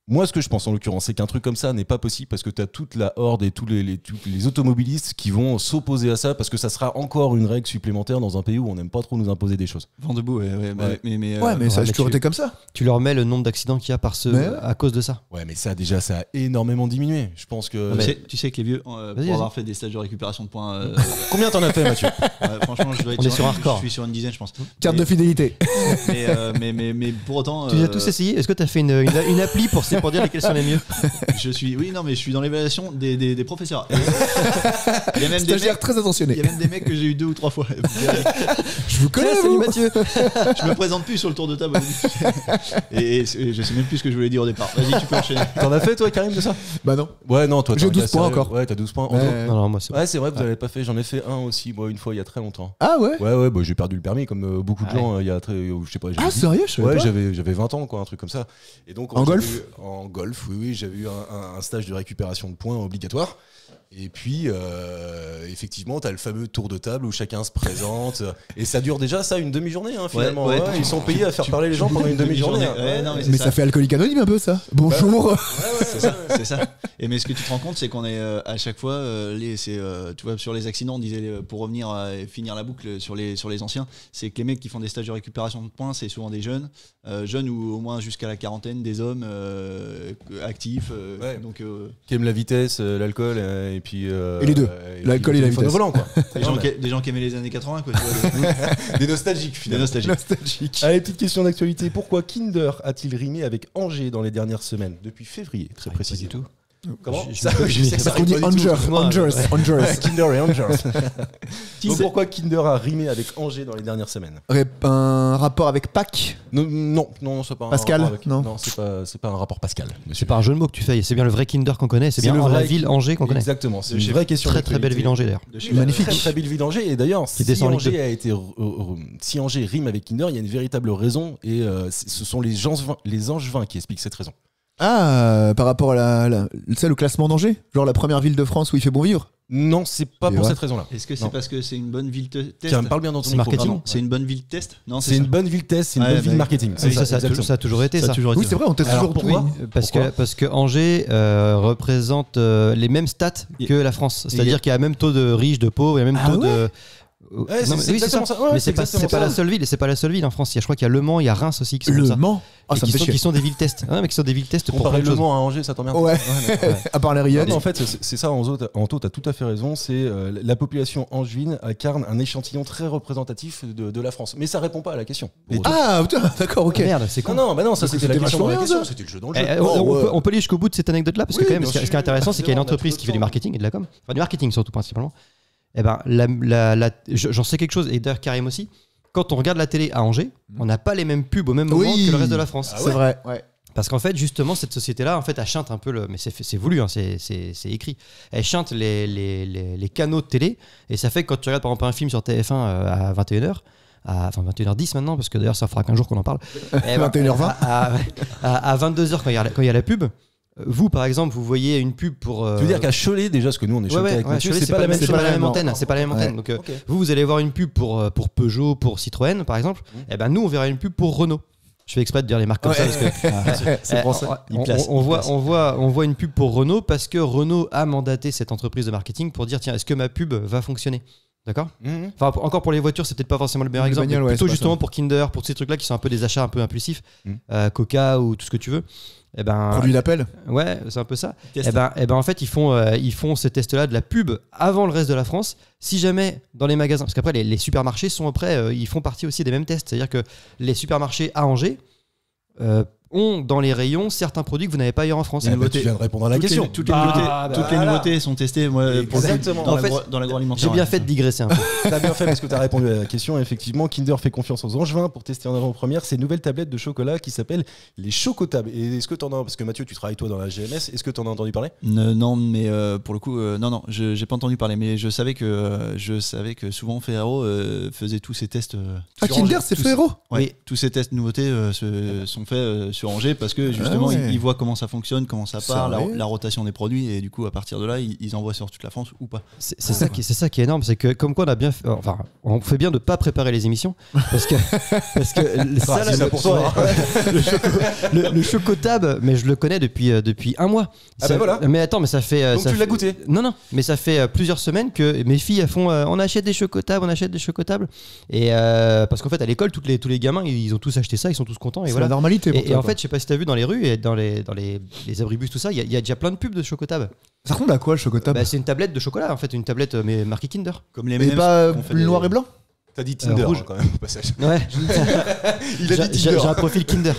moi, ce que je pense en l'occurrence, c'est qu'un truc comme ça n'est pas possible parce que tu as toute la horde et tous les automobilistes qui vont s'opposer à ça parce que ça sera encore une règle supplémentaire dans un pays où on n'aime pas trop nous imposer des choses. Vent debout, ouais. Ouais. Mais, Ouais, mais ça a mais toujours tu- été comme ça. Tu leur mets le nombre d'accidents qu'il y a Mais ouais. à cause de ça. Ouais, mais ça, déjà, ça a énormément diminué. Je pense que. tu sais que les vieux, pour Vas-y. avoir fait des stages de récupération de points, Combien t'en as fait, Mathieu? franchement, je dois être On est sur un record. Je suis sur une dizaine, je pense. Carte de fidélité. Mais pour autant. Tu les as tous essayés. Est-ce que tu as fait une appli pour dire lesquels sont les mieux? Je suis dans l'évaluation des professeurs. Et il y a même des Stagiaire mecs. très Il attentionné. y a même des mecs que j'ai eu 2 ou 3 fois. Je vous connais, Salut vous. Mathieu. Je me présente plus sur le tour de table. Et je sais même plus ce que je voulais dire au départ. Vas-y, tu peux enchaîner. T'en as fait, toi, Karim, de ça? Bah non. Ouais, non, toi, J'ai t'es un 12 gars points sérieux. encore. Ouais, t'as 12 points. Anto Ouais. Non, moi c'est. Ouais, c'est vrai, vous l'avez pas fait. J'en ai fait un aussi, moi, une fois, il y a très longtemps. Ah ouais. Ouais, bah, j'ai perdu le permis comme beaucoup de Ah ouais. gens. Il y a très. Je sais pas. Ah sérieux, je savais Ouais, pas. j'avais 20 ans, quoi, un truc comme ça. Et donc, En j'avais golf eu- En golf, oui, j'avais eu un stage de récupération de points obligatoire. Et puis, effectivement, t'as le fameux tour de table où chacun se présente. Et ça dure déjà, ça, une demi-journée, hein, finalement. Ouais, Ouais, ils sont payés à faire parler les gens pendant une demi-journée. hein. Ouais, non, mais Mais ça fait alcoolique anonyme un peu ça. Bonjour. c'est ça. Et mais ce que tu te rends compte, c'est qu'on est à chaque fois, tu vois, sur les accidents, on disait pour revenir à finir la boucle sur les anciens, c'est que les mecs qui font des stages de récupération de points, c'est souvent des jeunes ou au moins jusqu'à la quarantaine, des hommes actifs. Ouais. Donc Qui aiment la vitesse, l'alcool, et puis. Et les deux. L'alcool et la téléphone au vitesse. volant, quoi. des gens qui aimaient les années 80, quoi. Tu vois, Des nostalgiques, des finalement. nostalgiques. Nostalgique. Allez, petite question d'actualité. Pourquoi Kinder a-t-il rimé avec Angers dans les dernières semaines? Depuis février, très précisément. du tout. Comment Je- Ça, je- je sais que ça On dit arrive pas du tout. Angers. Kinder et Angers. Donc pourquoi Kinder a rimé avec Angers dans les dernières semaines? Un rapport avec Pâques. Non, c'est pas Pascal, un rapport avec... non. c'est pas un rapport Pascal. C'est pas un jeu de mots que tu fais, c'est bien le vrai Kinder qu'on connaît, c'est bien le la vrai ville Angers qu'on connaît. Exactement, c'est De une chez- vraie question. Très très belle ville Angers d'ailleurs. Magnifique. Très, très belle ville d'Angers. Et d'ailleurs, si descend en Ligue Angers a été, si Angers rime avec Kinder, il y a une véritable raison. Et ce sont les Angevins qui expliquent cette raison. Ah, par rapport à celle au classement d'Angers, genre la première ville de France où il fait bon vivre. Non, c'est pas Et pour ouais. cette raison-là. Est-ce que c'est Non. parce que c'est une bonne ville test? Tiens, parle bien dans ton C'est micro. marketing. pardon. C'est une bonne ville test? Non, C'est une bonne ville test, c'est une Ouais, bonne ville bah, marketing. Oui, ça a exactement. toujours été Ça ça. a toujours été. Oui, c'est vrai, on teste Alors, toujours pourquoi tout. Parce que Angers représente les mêmes stats que la France. C'est-à-dire qu'il y a le même taux de riches, de pauvres, il y a le même Ah taux de. Ouais, Non, mais c'est oui, exactement ça. Ouais, mais c'est c'est pas exactement la ça. seule ville. C'est pas la seule ville en France. Je crois qu'il y a Le Mans, il y a Reims aussi qui sont comme Le ça. Mans. Ah, Et ça me fait chier. qui sont des villes tests. Non, mais qui sont des villes tests pour Comparer plein de Le choses. Mans à Angers, ça t'emmerde. Ouais. À part les rillettes. Non, en fait, c'est ça, Anto, t'as tout à fait raison. C'est la population angevine incarne un échantillon très représentatif de la France. Mais ça répond pas à la question. Ah, putain, d'accord, ok. Merde, c'est con. Non, ça c'était la c'était question dans la vachement question. bien, ça. C'était le jeu dans le jeu. On peut aller jusqu'au bout de cette anecdote-là parce que Oui, quand même, bien ce qui est sûr. intéressant, c'est qu'il y a une On a tout entreprise le qui fait du temps. marketing et de la com, enfin du marketing surtout principalement. Eh ben, j'en sais quelque chose et d'ailleurs Karim aussi. Quand on regarde la télé à Angers, on n'a pas les mêmes pubs au même moment Oui. que le reste de la France. C'est vrai. Ouais. Parce qu'en fait, justement, cette société-là, en fait, elle chante un peu mais c'est voulu, hein, c'est écrit. Elle chante les canaux de télé, et ça fait que quand tu regardes par exemple un film sur TF1 à 21h, enfin 21h10 maintenant, parce que d'ailleurs ça fera qu'un jour qu'on en parle. 21h20. À 22h quand il y a la pub. Vous, par exemple, vous voyez une pub pour. Tu veux dire qu'à Cholet, déjà, parce que nous on est Ouais, Cholet ouais, avec ouais, Mathieu, Cholet, c'est pas la même c'est chose. pas la même antenne. non. C'est pas la même Ouais. antenne. Donc, Ok. vous allez voir une pub pour Peugeot, pour Citroën, par exemple. Et ben nous, on verra une pub pour Renault. Je fais exprès de dire les marques comme ça parce que C'est français. on voit une pub pour Renault parce que Renault a mandaté cette entreprise de marketing pour dire tiens, est-ce que ma pub va fonctionner? D'accord. Mhm. Enfin, encore pour les voitures, c'est peut-être pas forcément le meilleur Les exemple, bagnoles, mais ouais, plutôt c'est pas justement ça. pour Kinder, pour ces trucs-là qui sont un peu des achats un peu impulsifs, Mhm. Coca ou tout ce que tu veux. Et ben, Produit d'appel. ouais, c'est un peu ça. Test. Et ben, en fait, ils font ces tests-là de la pub avant le reste de la France. Si jamais dans les magasins, parce qu'après les supermarchés sont après, ils font partie aussi des mêmes tests. C'est-à-dire que les supermarchés à Angers ont dans les rayons certains produits que vous n'avez pas ailleurs en France. Eh ben, nouveautés. tu viens de répondre à la question. Toutes les nouveautés, bah toutes les voilà. nouveautés sont testées moi, pour le coup, Exactement. dans En fait, dans l'agroalimentaire. J'ai bien ouais. fait de digresser un peu. T'as bien fait parce que t'as répondu à la question. Effectivement, Kinder fait confiance aux Angevins pour tester en avant-première ces nouvelles tablettes de chocolat qui s'appellent les Chocotables. Et est-ce que t'en as, parce que Mathieu, tu travailles toi dans la GMS, est-ce que t'en as entendu parler? Non, mais pour le coup, non, j'ai pas entendu parler, mais je savais que souvent Ferrero faisait tous ces tests. Ah, sur Kinder, Angers. c'est Tous- Ferrero. Ouais, Oui. tous ces tests nouveautés sont faits sur Angers parce que justement ouais. ils voient comment ça fonctionne, comment ça part, Sérieux la rotation des produits et du coup à partir de là ils envoient sur toute la France ou pas. C'est ça qui est énorme, c'est que comme quoi on a bien fait, enfin on fait bien de pas préparer les émissions parce que ça, c'est ça pour toi, le Chocotab, mais je le connais depuis un mois. Ah ben voilà. Mais attends, mais ça fait Donc ça tu l'as fait- goûté? Non, mais ça fait plusieurs semaines que mes filles elles font on achète des Chocotables, et parce qu'en fait à l'école tous les gamins ils ont tous acheté ça, ils sont tous contents et C'est voilà. la normalité. pour Et toi, en quoi. fait, je sais pas si t'as vu dans les rues et dans les abribus, tout ça, il y a déjà plein de pubs de Chocotab. Ça ressemble à quoi le chocotab? Bah, c'est une tablette de chocolat en fait, une tablette mais marquée Kinder. Comme les Mais M&M's pas qu'on fait le des- noir et blanc? T'as dit Tinder rouge. hein, quand même au passage. Ouais. Il a dit J'ai Tinder. un profil Kinder.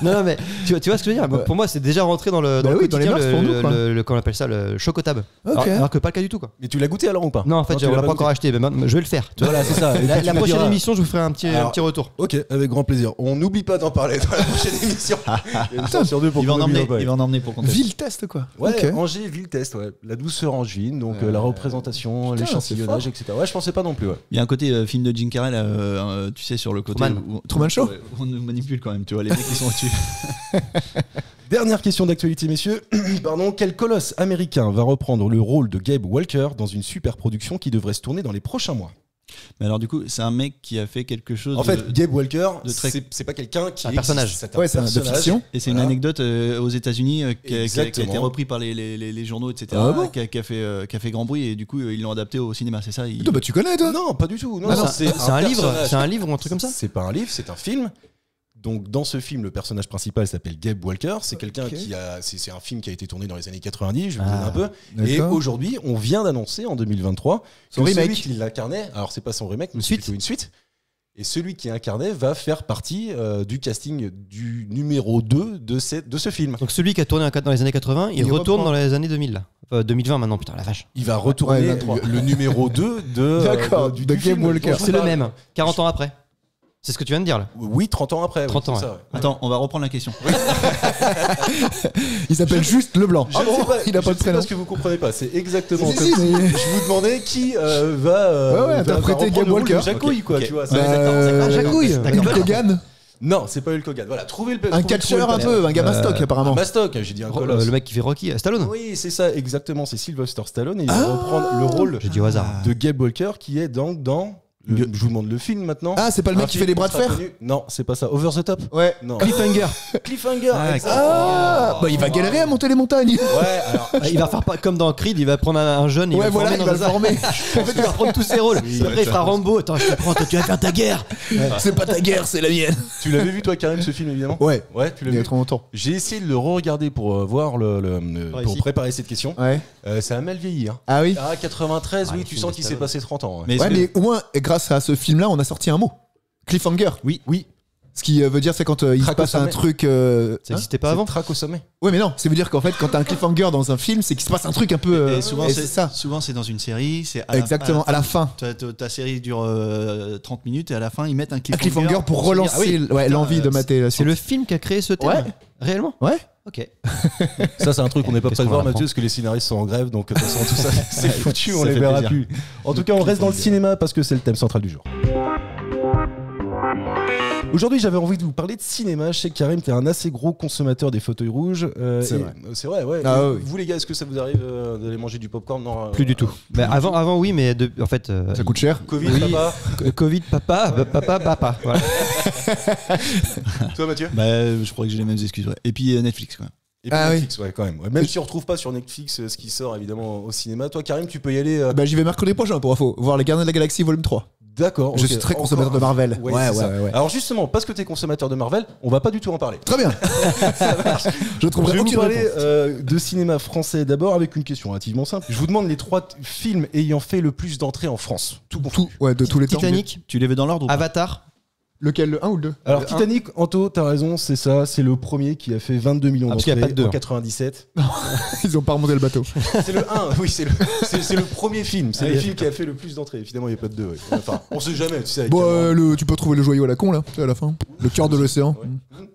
non, mais tu vois ce que je veux dire. Ouais. Pour moi, c'est déjà rentré dans le Bah oui, dans les quotidien, mœurs pour nous, quoi. comment on appelle ça, le Chocotab. Ok. Alors que pas le cas du tout quoi. Mais tu l'as goûté alors ou pas? Non, en fait, tu on l'as l'a pas goûté. encore acheté, mais maintenant, je vais le faire. Tu vois. Voilà, c'est ça. Et puis tu La me prochaine diras- émission, je vous ferai un petit Alors, retour. Ok, avec grand plaisir. On n'oublie pas d'en parler dans la prochaine émission. Il y a une chance sur deux pour Il va qu'on en oublie emmener, pas. il va en emmener pour qu'on teste. Ville test quoi. Ouais, Ok. Angers, ville test, ouais. La douceur angevine, donc la représentation, Putain, l'échantillonnage, etc. Ouais, je pensais pas non plus, ouais. Il y a un côté film de Jim Carrey, tu sais, sur le côté Truman. où Truman Show. ouais, on nous manipule quand même, tu vois, les mecs qui sont au-dessus. Dernière question d'actualité, messieurs. Pardon, quel colosse américain va reprendre le rôle de Gabe Walker dans une super production qui devrait se tourner dans les prochains mois? Mais alors du coup, c'est un mec qui a fait quelque chose. En fait, Gabe Walker, de très- c'est pas quelqu'un qui un existe, personnage. c'est Ouais, c'est de personnage. fiction. et c'est une Voilà. anecdote aux États-Unis qui a Exactement. été repris par les journaux, etc. Ah bon qui a fait grand bruit et du coup ils l'ont adapté au cinéma, c'est ça. Toi, bah tu connais toi. Non, pas du tout. Non, Ah, non, c'est un livre, personnage. c'est un livre ou un truc comme ça. C'est pas un livre, c'est un film. Donc dans ce film, le personnage principal s'appelle Gabe Walker. C'est quelqu'un Ok. qui a, c'est un film qui a été tourné dans les années 90. Je vais vous Ah, donner un peu. Et d'accord. aujourd'hui, on vient d'annoncer en 2023 Son que remake. celui qui l'incarnait. Alors c'est pas son remake, mais c'est Suite. plutôt une suite. Et celui qui incarnait va faire partie du casting du numéro 2 de ce film. Donc celui qui a tourné dans les années 80, il retourne reprend. dans les années 2000 là. 2020 maintenant, putain la vache. Il va retourner Ouais, 23. le numéro 2 de, D'accord, du de film Game Walker. dont je C'est le parle. même, 40 ans après. C'est ce que tu viens de dire là. Oui, 30 ans après. 30 oui, ans, c'est ça, ouais. ouais. Attends, on va reprendre la question. Il s'appelle juste Leblanc. Je ne sais pas, Il a pas je de sais prénom. ce que vous comprenez pas. C'est exactement Si, comme si, si mais- je vous demandais qui va, Ouais, interpréter reprendre Game le rôle de Walker. Jacouille, quoi, Ok. tu vois. Ouais, c'est- Ah, Jacouille. Hulk Hogan. Non, c'est pas Hulk Hogan. Voilà, trouvez le Un catcheur un peu, un gars mastoc apparemment. Mastoc, j'ai dit un colosse. Le mec qui fait Rocky, Stallone. Oui, c'est ça, exactement. C'est Sylvester Stallone et il va reprendre le rôle J'ai dit au hasard. de Gabe Walker qui est donc dans. Je vous demande le film maintenant. Ah, c'est pas le mec Un qui film fait les bras de ultra fer connu. Non, c'est pas ça. Over the Top. Ouais. Non. Cliffhanger. Cliffhanger. Ah, exactement. Ah, bah il va galérer à monter les montagnes. Ouais, alors. Il va faire pas comme dans Creed, il va prendre un jeune, il Ouais, va voilà, former il va le dans un- former. En fait, il va reprendre tous ses rôles. Après, il fera Rambo. Attends, je te prends, toi, tu vas faire ta guerre. C'est pas ta guerre, c'est la mienne. Tu l'avais vu toi, Karim, ce film évidemment. Ouais. Ouais, tu l'as Il y a vu. trop longtemps. J'ai essayé de le re-regarder pour voir pour ici. préparer cette question. Ouais. Ça a mal vieilli. Hein. Ah oui. Ah, 93, Ah, oui, le tu film sens de qu'il s'est Stallone. passé 30 ans. Ouais. Mais Ouais, est-ce que- mais au moins, grâce à ce film-là, on a sorti un mot. Cliffhanger. Oui, oui. Ce qui veut dire, c'est quand il se Traque au passe un sommet. truc. Ça n'existait pas C'est avant. Traque au sommet. Ouais, mais non, ça veut dire qu'en fait, quand t'as un cliffhanger dans un film, c'est qu'il se passe un truc un peu. Et souvent, et c'est ça. Souvent, c'est dans une série. C'est à Exactement, à la fin. Ta série dure 30 minutes et à la fin, ils mettent un Un cliffhanger. cliffhanger pour se dire, relancer ah oui, ouais, putain, l'envie de mater la C'est suite. le film qui a créé ce thème. Ouais. Réellement. Ouais. Ok. Ça, c'est un truc qu'on n'est pas Qu'est-ce prêt de qu'on voir, apprend Mathieu, parce que les scénaristes sont en grève, donc de toute façon, tout ça, c'est foutu, on ça les fait verra plaisir. plus. En tout cas, on reste dans le cinéma parce que c'est le thème central du jour. Aujourd'hui, j'avais envie de vous parler de cinéma. Je sais que Karim, t'es un assez gros consommateur des fauteuils rouges. C'est et- vrai. C'est vrai, ouais. Ah, Et oui. Vous, les gars, est-ce que ça vous arrive d'aller manger du popcorn? Non, Plus du tout. Bah, avant, oui, mais en fait. Ça coûte cher. Covid, Oui. papa. Covid, papa. Voilà. Toi, Mathieu? Bah, je crois que j'ai les mêmes excuses. Ouais. Et puis Netflix, quoi. Et puis Ah, Netflix, ouais, quand même. Ouais. Même si on retrouve pas sur Netflix ce qui sort évidemment au cinéma. Toi, Karim, tu peux y aller. Bah, j'y vais mercredi prochain pour info. Voir Les Gardiens de la Galaxie volume 3. D'accord. Je ok. suis très Encore consommateur de un- Marvel. Ouais, Ouais, c'est ça. ouais. Alors justement, parce que t'es consommateur de Marvel, on va pas du tout en parler. Très bien. Je Je trouverai vais vous aucune parler réponse. de cinéma français d'abord avec une question relativement simple. Je vous demande les 3 films ayant fait le plus d'entrées en France. Tout confondu. Tout, ouais, de tous les temps. Titanic, Tu les veux dans l'ordre ou pas Avatar. Lequel, le 1 ou le 2 Alors Le Titanic, Anto, t'as raison, c'est ça, c'est le premier qui a fait 22 millions parce qu'il y a d'entrées pas de deux. en 97. Ils ont pas remonté le bateau. C'est le 1, oui, c'est le premier film. C'est Ah, le oui, film qui a fait le plus d'entrées. Évidemment, il n'y a pas de 2. Ouais. Enfin, on sait jamais, tu sais. Avec Bon, Cameron. tu peux trouver le joyau à la con là, tu sais, à la fin. Le cœur de l'océan. Ouais.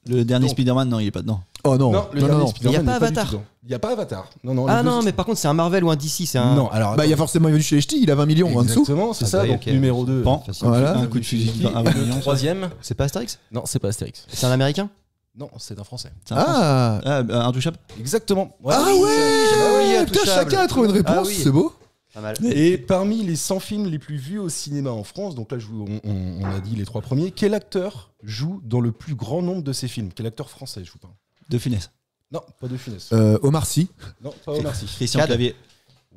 Le dernier Donc. Spider-Man, non, il est pas dedans. Oh non. Non, le dernier Spider-Man Il y a n'est pas du Avatar. tout dedans. Il n'y a pas Avatar. Non, Ah les deux non, sont- mais par contre, c'est un Marvel ou un DC. C'est un. Non, alors. Bah, il y a forcément venu chez les ch'tis, il a 20 millions en dessous. Exactement, c'est Ah ça. bah, Donc ok. numéro 2. Pan. Facile. Voilà. Un coup de fusil. Et le troisième. C'est pas Astérix. Non, c'est pas Astérix. C'est un Américain. Non, c'est un Français. C'est un Français. Ah. Intouchable. Exactement. Ouais. Ah j'avais oublié ouais. Putain, Intouchable. chacun a trouvé une réponse, Ah oui. c'est beau. Pas mal. Et parmi les 100 films les plus vus au cinéma en France, donc là on a dit les 3 premiers, quel acteur joue dans le plus grand nombre de ces films? Quel acteur français je vous parle? De Funès. Non, pas de Funès. Omar Sy. Non, pas Omar Sy. Christian Cad. Clavier.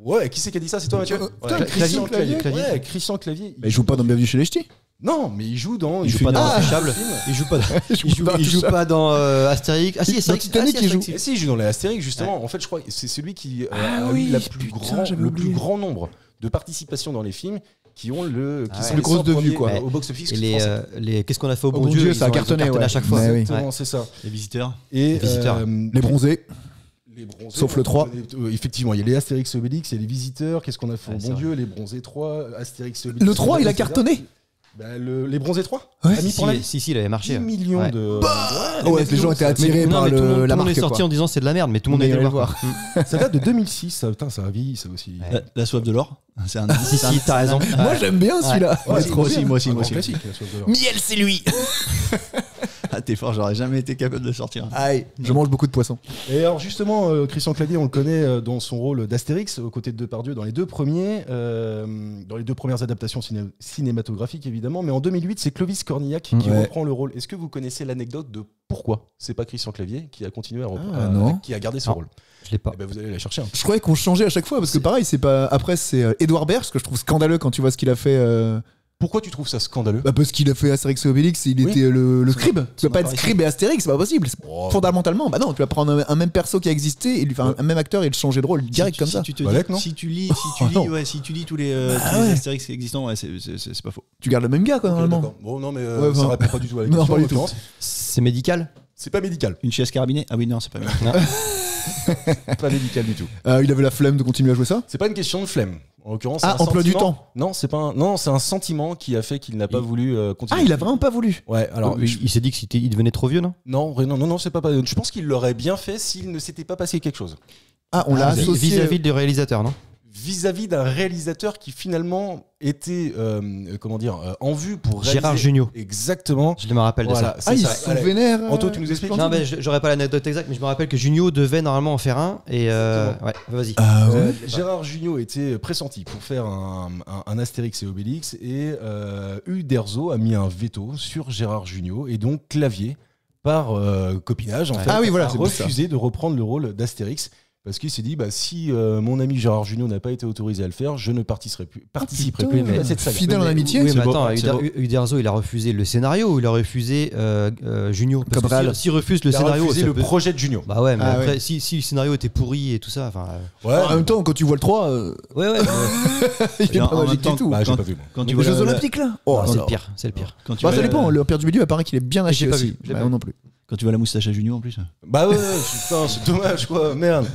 Ouais, qui c'est qui a dit ça? C'est toi, Mathieu? putain, Ouais. Christian Clavier. Ouais, Christian Clavier. Mais il joue pas dans Bienvenue chez les ch'tis. Non, mais il joue dans. Il joue pas dans Intouchable. Il joue pas. Il joue pas dans Astérix. Ah si, Dans Astérix. Titanic, Ah, si, il joue. Astérix. Et si, il joue dans les Astérix, justement. En fait, je crois que c'est celui qui a oui, eu la putain, j'avais le oublié. plus grand nombre de participations dans les films qui ont Ah sont ouais. les Grosse 100 de vue, premiers, quoi. au box-office Et les qu'est-ce qu'on a fait au Au bon bon Dieu, Dieu, ils ça a ont cartonné, ouais. à chaque fois. Mais oui. Exactement, c'est ça. Les visiteurs. Et Les visiteurs. Les bronzés. Les bronzés, Sauf le 3. Effectivement, il y a les Astérix et Obélix, il y a les visiteurs. Qu'est-ce qu'on a fait Ouais, au c'est bon vrai. Dieu? Les bronzés 3, Astérix et Obélix. Le 3, il a etc. cartonné. Bah, les bronzés 3 Ouais. a mis pour la vie Si, il avait 10 marché. millions Ouais. de. Ouais, les gens étaient attirés Non, par mais tout le monde, la tout le monde marque. est sorti quoi. en disant c'est de la merde, mais tout le monde On a est été allé le le voir. Ça date de 2006, ça, putain, ça a vieilli, ça aussi. Ouais. La soif de l'or. C'est un. Si, t'as raison. Moi, j'aime bien celui-là. Ouais, Il est c'est trop moi aussi, bien. moi aussi, Un moi grand aussi. classique, la soif de l'or. Miel, c'est lui. Ah, t'es fort, j'aurais jamais été capable de le sortir. Aïe, je mange beaucoup de poissons. Et alors justement, Christian Clavier, on le connaît dans son rôle d'Astérix, aux côtés de Depardieu, dans les deux premières adaptations cinématographiques évidemment, mais en 2008, c'est Clovis Cornillac qui Ouais. reprend le rôle. Est-ce que vous connaissez l'anecdote de pourquoi c'est pas Christian Clavier qui a continué à reprendre, non. qui a gardé ce Non. rôle? Je l'ai pas. Eh ben, vous allez la chercher. Je croyais qu'on changeait à chaque fois parce que pareil, c'est pas. Après, c'est Edouard Baird, ce que je trouve scandaleux quand tu vois ce qu'il a fait Pourquoi tu trouves ça scandaleux? Bah parce qu'il a fait Astérix et Obélix, il Oui. était le scribe. Tu son peux pas être apparition. scribe et Astérix, c'est pas possible. Oh. Fondamentalement, bah non, tu vas prendre un même perso qui a existé et lui faire un même acteur et le changer de rôle direct Si comme tu- ça. Si tu te Balek, dis- non si tu lis, non. si tu lis tous les ouais. Astérix existants, ouais, c'est pas faux. Tu gardes le même gars quoi Ok, normalement. d'accord. Bon, non, mais Ouais, ça enfin, répond pas du tout à la non, question. pas en du tout. l'occurrence. C'est médical. C'est pas médical. Une chaise carabinée? Ah oui, non, c'est pas bien. Pas médical du tout. Il avait la flemme de continuer à jouer ça. C'est pas une question de flemme. En l'occurrence, Ah, c'est un emploi du sentiment. temps. Non, c'est pas non, c'est un sentiment qui a fait qu'il n'a pas voulu continuer. Ah, il a vraiment pas voulu. Ouais, alors Il s'est dit qu'il devenait trop vieux, non? non, c'est pas. Je pense qu'il l'aurait bien fait s'il ne s'était pas passé quelque chose. Ah, on l'a associé. Vis-à-vis du réalisateur, non? Vis-à-vis d'un réalisateur qui finalement était en vue pour réaliser. Gérard Jugnot. Exactement. Je me rappelle de Voilà, ça. Ah, c'est ils ça. sont Allez. vénères. Anto, tu nous expliques? Non, mais j'aurais pas l'anecdote exacte, mais je me rappelle que Jugnot devait normalement en faire un. Et ouais, vas-y. Ah ouais. Gérard Jugnot était pressenti pour faire un Astérix et Obélix et Uderzo a mis un veto sur Gérard Jugnot et donc Clavier par copinage en fait Ah oui, voilà, a c'est pour ça. refusé de reprendre le rôle d'Astérix parce qu'il s'est dit si mon ami Gérard Jugnot n'a pas été autorisé à le faire, je ne participerai plus putain, à cette saga. fidèle en amitié. Oui, C'est mais beau, attends, c'est beau. Uderzo, il a refusé le scénario ou il a refusé Jugnot? Parce Comme que Ral. s'il refuse le Il a scénario, refusé ça le peut- projet de Jugnot. Bah ouais, mais Ah après, ouais. si le scénario était pourri et tout ça, enfin. Ouais, En même temps, quand tu vois le 3, Ouais, ouais. il est en pas même magique temps, du tout. bah, j'ai quand- pas vu moi. Quand tu Les vois Jeux la- Olympiques là. Oh, c'est non. le pire, c'est le pire. Quand tu Bah, vois ça la- dépend. Le Pire du milieu, apparaît qu'il est bien J'ai haché pas aussi. vu, j'ai Bah, pas moi vu. non plus. Quand tu vois la moustache à Junio en plus. Bah ouais, putain, c'est dommage quoi, merde.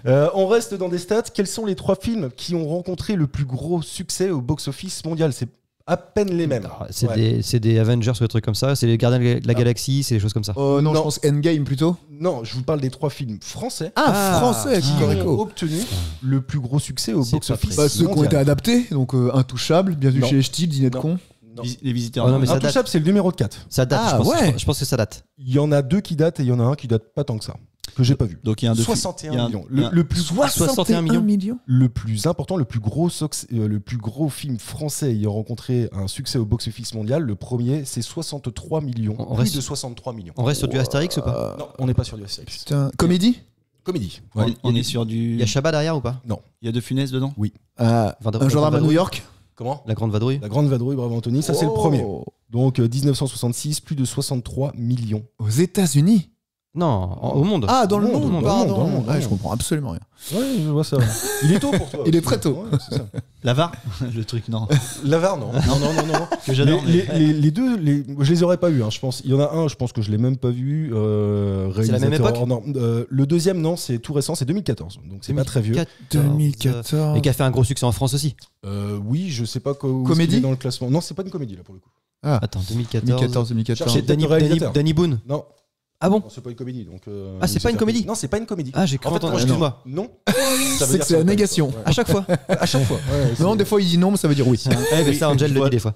On reste dans des stats. Quels sont les 3 films qui ont rencontré le plus gros succès au box-office mondial? C'est à peine les mêmes. C'est Ouais. des Avengers ou des trucs comme ça, c'est les Gardiens de la Galaxie, c'est des choses comme ça. Non, Non. je pense Endgame plutôt. Non, je vous parle des 3 films français Ah, français, qui ont Cocorico. obtenu le plus gros succès au C'est pas box-office. précis. Bah, ceux qui ont mondial. été adaptés, donc Intouchables, Bienvenue Non. chez les Ch'tis, Dîner de Non. con. Non. Les visiteurs. Oh non, mais ça date. Intouchable, c'est le numéro 4. Ça date, Ah, je pense, ouais. je pense que ça date. Il y en a 2 qui datent et il y en a un qui date pas tant que ça, que j'ai pas vu. Donc il y a un de 61 millions. il y a un- Le plus 61 millions. Le plus important, le plus gros film français ayant rencontré un succès au box-office mondial, le premier, c'est 63 millions. On Plus reste- de 63 millions. On reste sur du Astérix ou pas? Non, on n'est pas sur du Astérix. Putain. Comédie. Comédie. On- Ouais. On est sur du. Il y a Chabat derrière ou pas? Il y a de Funès dedans. Un gendarme à New York. Comment? La Grande Vadrouille? La Grande Vadrouille, bravo Anthony, ça c'est le Oh. premier. Donc 1966, plus de 63 millions. Aux États-Unis. Non, au monde. Ah, dans le Monde, monde, dans le monde, pardon. dans le monde, dans le Je monde. comprends absolument rien. Ouais, je vois ça. Il est tôt pour toi. Il est aussi. très tôt. Ouais, c'est ça. L'Avar. Le truc, non. L'Avare, non. Non. Que j'adore. Les deux, je les aurais pas vus. Je pense. Il y en a un, je pense que je l'ai même pas vu. C'est la même réalisateur- époque Non, le deuxième, non, c'est tout récent, c'est 2014. Donc c'est pas très vieux. 2014. Et qui a fait un gros succès en France aussi. Oui, je sais pas où est-ce Comédie qu'il est dans le classement. Non, c'est pas une comédie là pour le coup. Attends, 2014. 2014. Chez Peut-être le réalisateur. Danny Boone. Non. Ah bon? Non, c'est pas une comédie. Donc. Ah, c'est pas une comédie? Non, c'est pas une comédie. Ah, j'ai cru En fait, entendre. quand je dis Excuse-moi. non, C'est que c'est la négation. À chaque fois. À chaque fois. Ouais, Non, des fois il dit non, mais ça veut dire oui. Ouais, mais ça, Angel le dit des fois.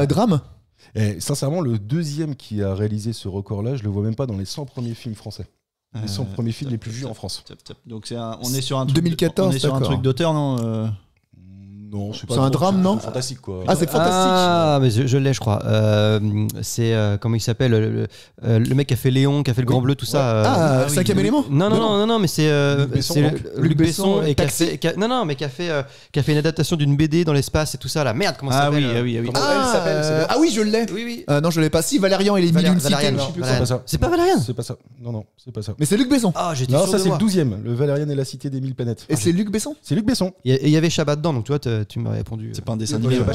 Drame. Et sincèrement, le deuxième qui a réalisé ce record-là, je le vois même pas dans les 100 premiers films français. Les 100 premiers films les plus vus en France. Donc on est sur un truc. 2014, On est sur un d'accord. truc d'auteur, non Non, c'est C'est un drame, non Fantastique quoi. Ah, c'est fantastique. Ah, mais je l'ai, je crois. C'est comment il s'appelle le mec qui a fait Léon, qui a fait le Grand Bleu, tout ça. Ah, cinquième élément. Non, mais c'est Luc Besson, c'est donc. Luc Besson ouais. et qui a Taxi. fait qui a fait une adaptation d'une BD dans l'espace et tout ça. La merde, comment ça Ah s'appelle oui, ah oui, ah oui. Comment elle s'appelle c'est Ah oui, je l'ai. Oui. Non, je l'ai pas. Si, Valérian et les Valérian, millions de cités. Valérian, je sais plus non, quoi. C'est pas ça. C'est pas Valérian. C'est pas ça. Non, c'est pas ça. Mais c'est Luc Besson. Ah, j'étais Non, sûr ça de c'est le moi. 12e. Le Valérian et la cité des 1000 planètes. Et c'est Luc Besson. C'est Luc Besson. Et il y avait Chabat dedans, donc tu vois, tu m'as répondu. C'est pas un dessin Oui, animé. bah,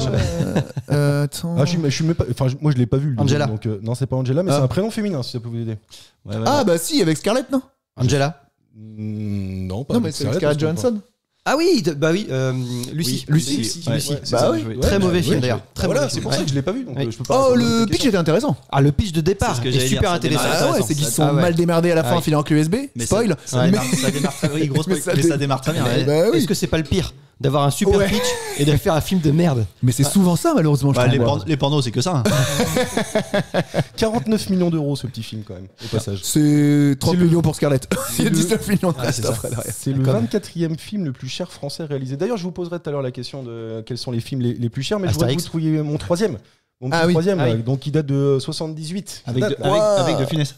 ouais. Attends. Ah, je suis même pas. Enfin, moi je l'ai pas vu. le Angela. deuxième, Donc non, c'est pas Angela, mais Ah. c'est un prénom féminin si ça peut vous aider. Ouais, ouais, Ah ouais. bah si, avec Scarlett, non? Angela. Non, pas. Non, avec mais c'est avec Scarlett, Scarlett je comprends Johansson. Ah oui, bah oui, Lucie. Lucie. Ouais, Lucie. c'est Bah ça, oui. je voulais- Très mauvais film oui, d'ailleurs. je- Très Voilà, mauvais c'est film. pour ça Ouais. que je l'ai pas vu. Donc Ouais. je peux pas. Oh, répondre à le votre pitch question. était intéressant. Ah, le pitch de départ C'est ce que est j'allais super dire, ça intéressant. démarre. Ah ouais, intéressant. c'est qu'ils Ça- sont ah ouais. mal démerdés à la fin, Ah oui. filés en clé USB. Mais Spoil. Ça démarre, ça démarre très oui, grosse Mais spoil, ça mais dé- ça démarre très bien. ouais. Bah oui. Est-ce que c'est pas le pire d'avoir un super Ouais. pitch et de faire un film de merde? Mais c'est souvent ça, malheureusement. Bah, je les, trouve. les pornos, c'est que ça. hein. 49 millions d'euros ce petit film quand même, au passage. C'est 30 C'est le- millions pour Scarlett. Il y a le- 19 millions de Ah, reste c'est ça. après derrière. C'est le Comme- 24e film le plus cher français réalisé. D'ailleurs, je vous poserai tout à l'heure la question de quels sont les films les plus chers, mais je voudrais que Astérix. vous trouviez mon troisième. Mon Ah petit oui. troisième, Ah oui. donc qui date de 78. Avec Ça de, date, là. avec de Funès.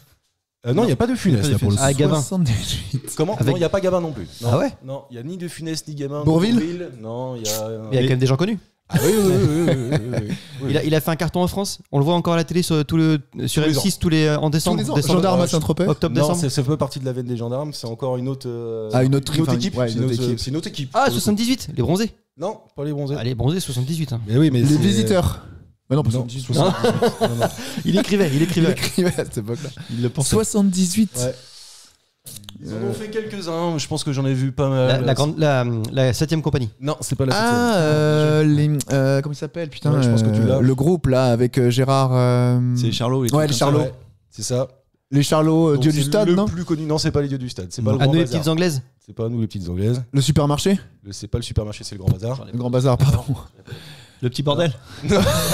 Non, il n'y a pas de Funès Il y a là pas pour de le coup. Ah, Gabin. 78. Comment Avec- Non, il n'y a pas Gabin non plus. Non. Ah ouais Non, il n'y a ni de Funès ni Gabin. ni Bourvil Non, il y a. Il y a quand même des gens connus. Il a fait un carton en France. On le voit encore à la télé sur M6 en décembre. Tous les ans, gendarme à Saint-Tropez. Octobre, Non, décembre. ça fait pas partie de la veine des gendarmes, c'est encore une autre. Une autre équipe. ouais, C'est une autre équipe. c'est une autre équipe. Ah, pour le coup. 78, les bronzés. Non, pas les bronzés. Ah, les bronzés, 78. Hein. Mais oui, mais Les c'est- visiteurs. Bah non, pas Non, 78. 78. Non, non. Il écrivait. Il écrivait à cette époque-là. Il le pense. 78. Ouais. Ils en ont fait quelques-uns, je pense que j'en ai vu pas mal. La 7ème compagnie. Non, c'est pas la Ah, comment il s'appelle, putain, Ouais, je pense que tu l'as. le groupe là avec Gérard. C'est Charlot. Ouais, les Charlots. Ouais, c'est ça. Les Charlots, Donc, Dieu c'est du stade, le non plus connu. Non, c'est pas les dieux du stade. C'est pas Non. le À grand nous, les bazar. petites anglaises. C'est pas nous les petites anglaises. Le supermarché C'est pas le supermarché, c'est le grand bazar. Le grand bazar, pardon. Le petit bordel.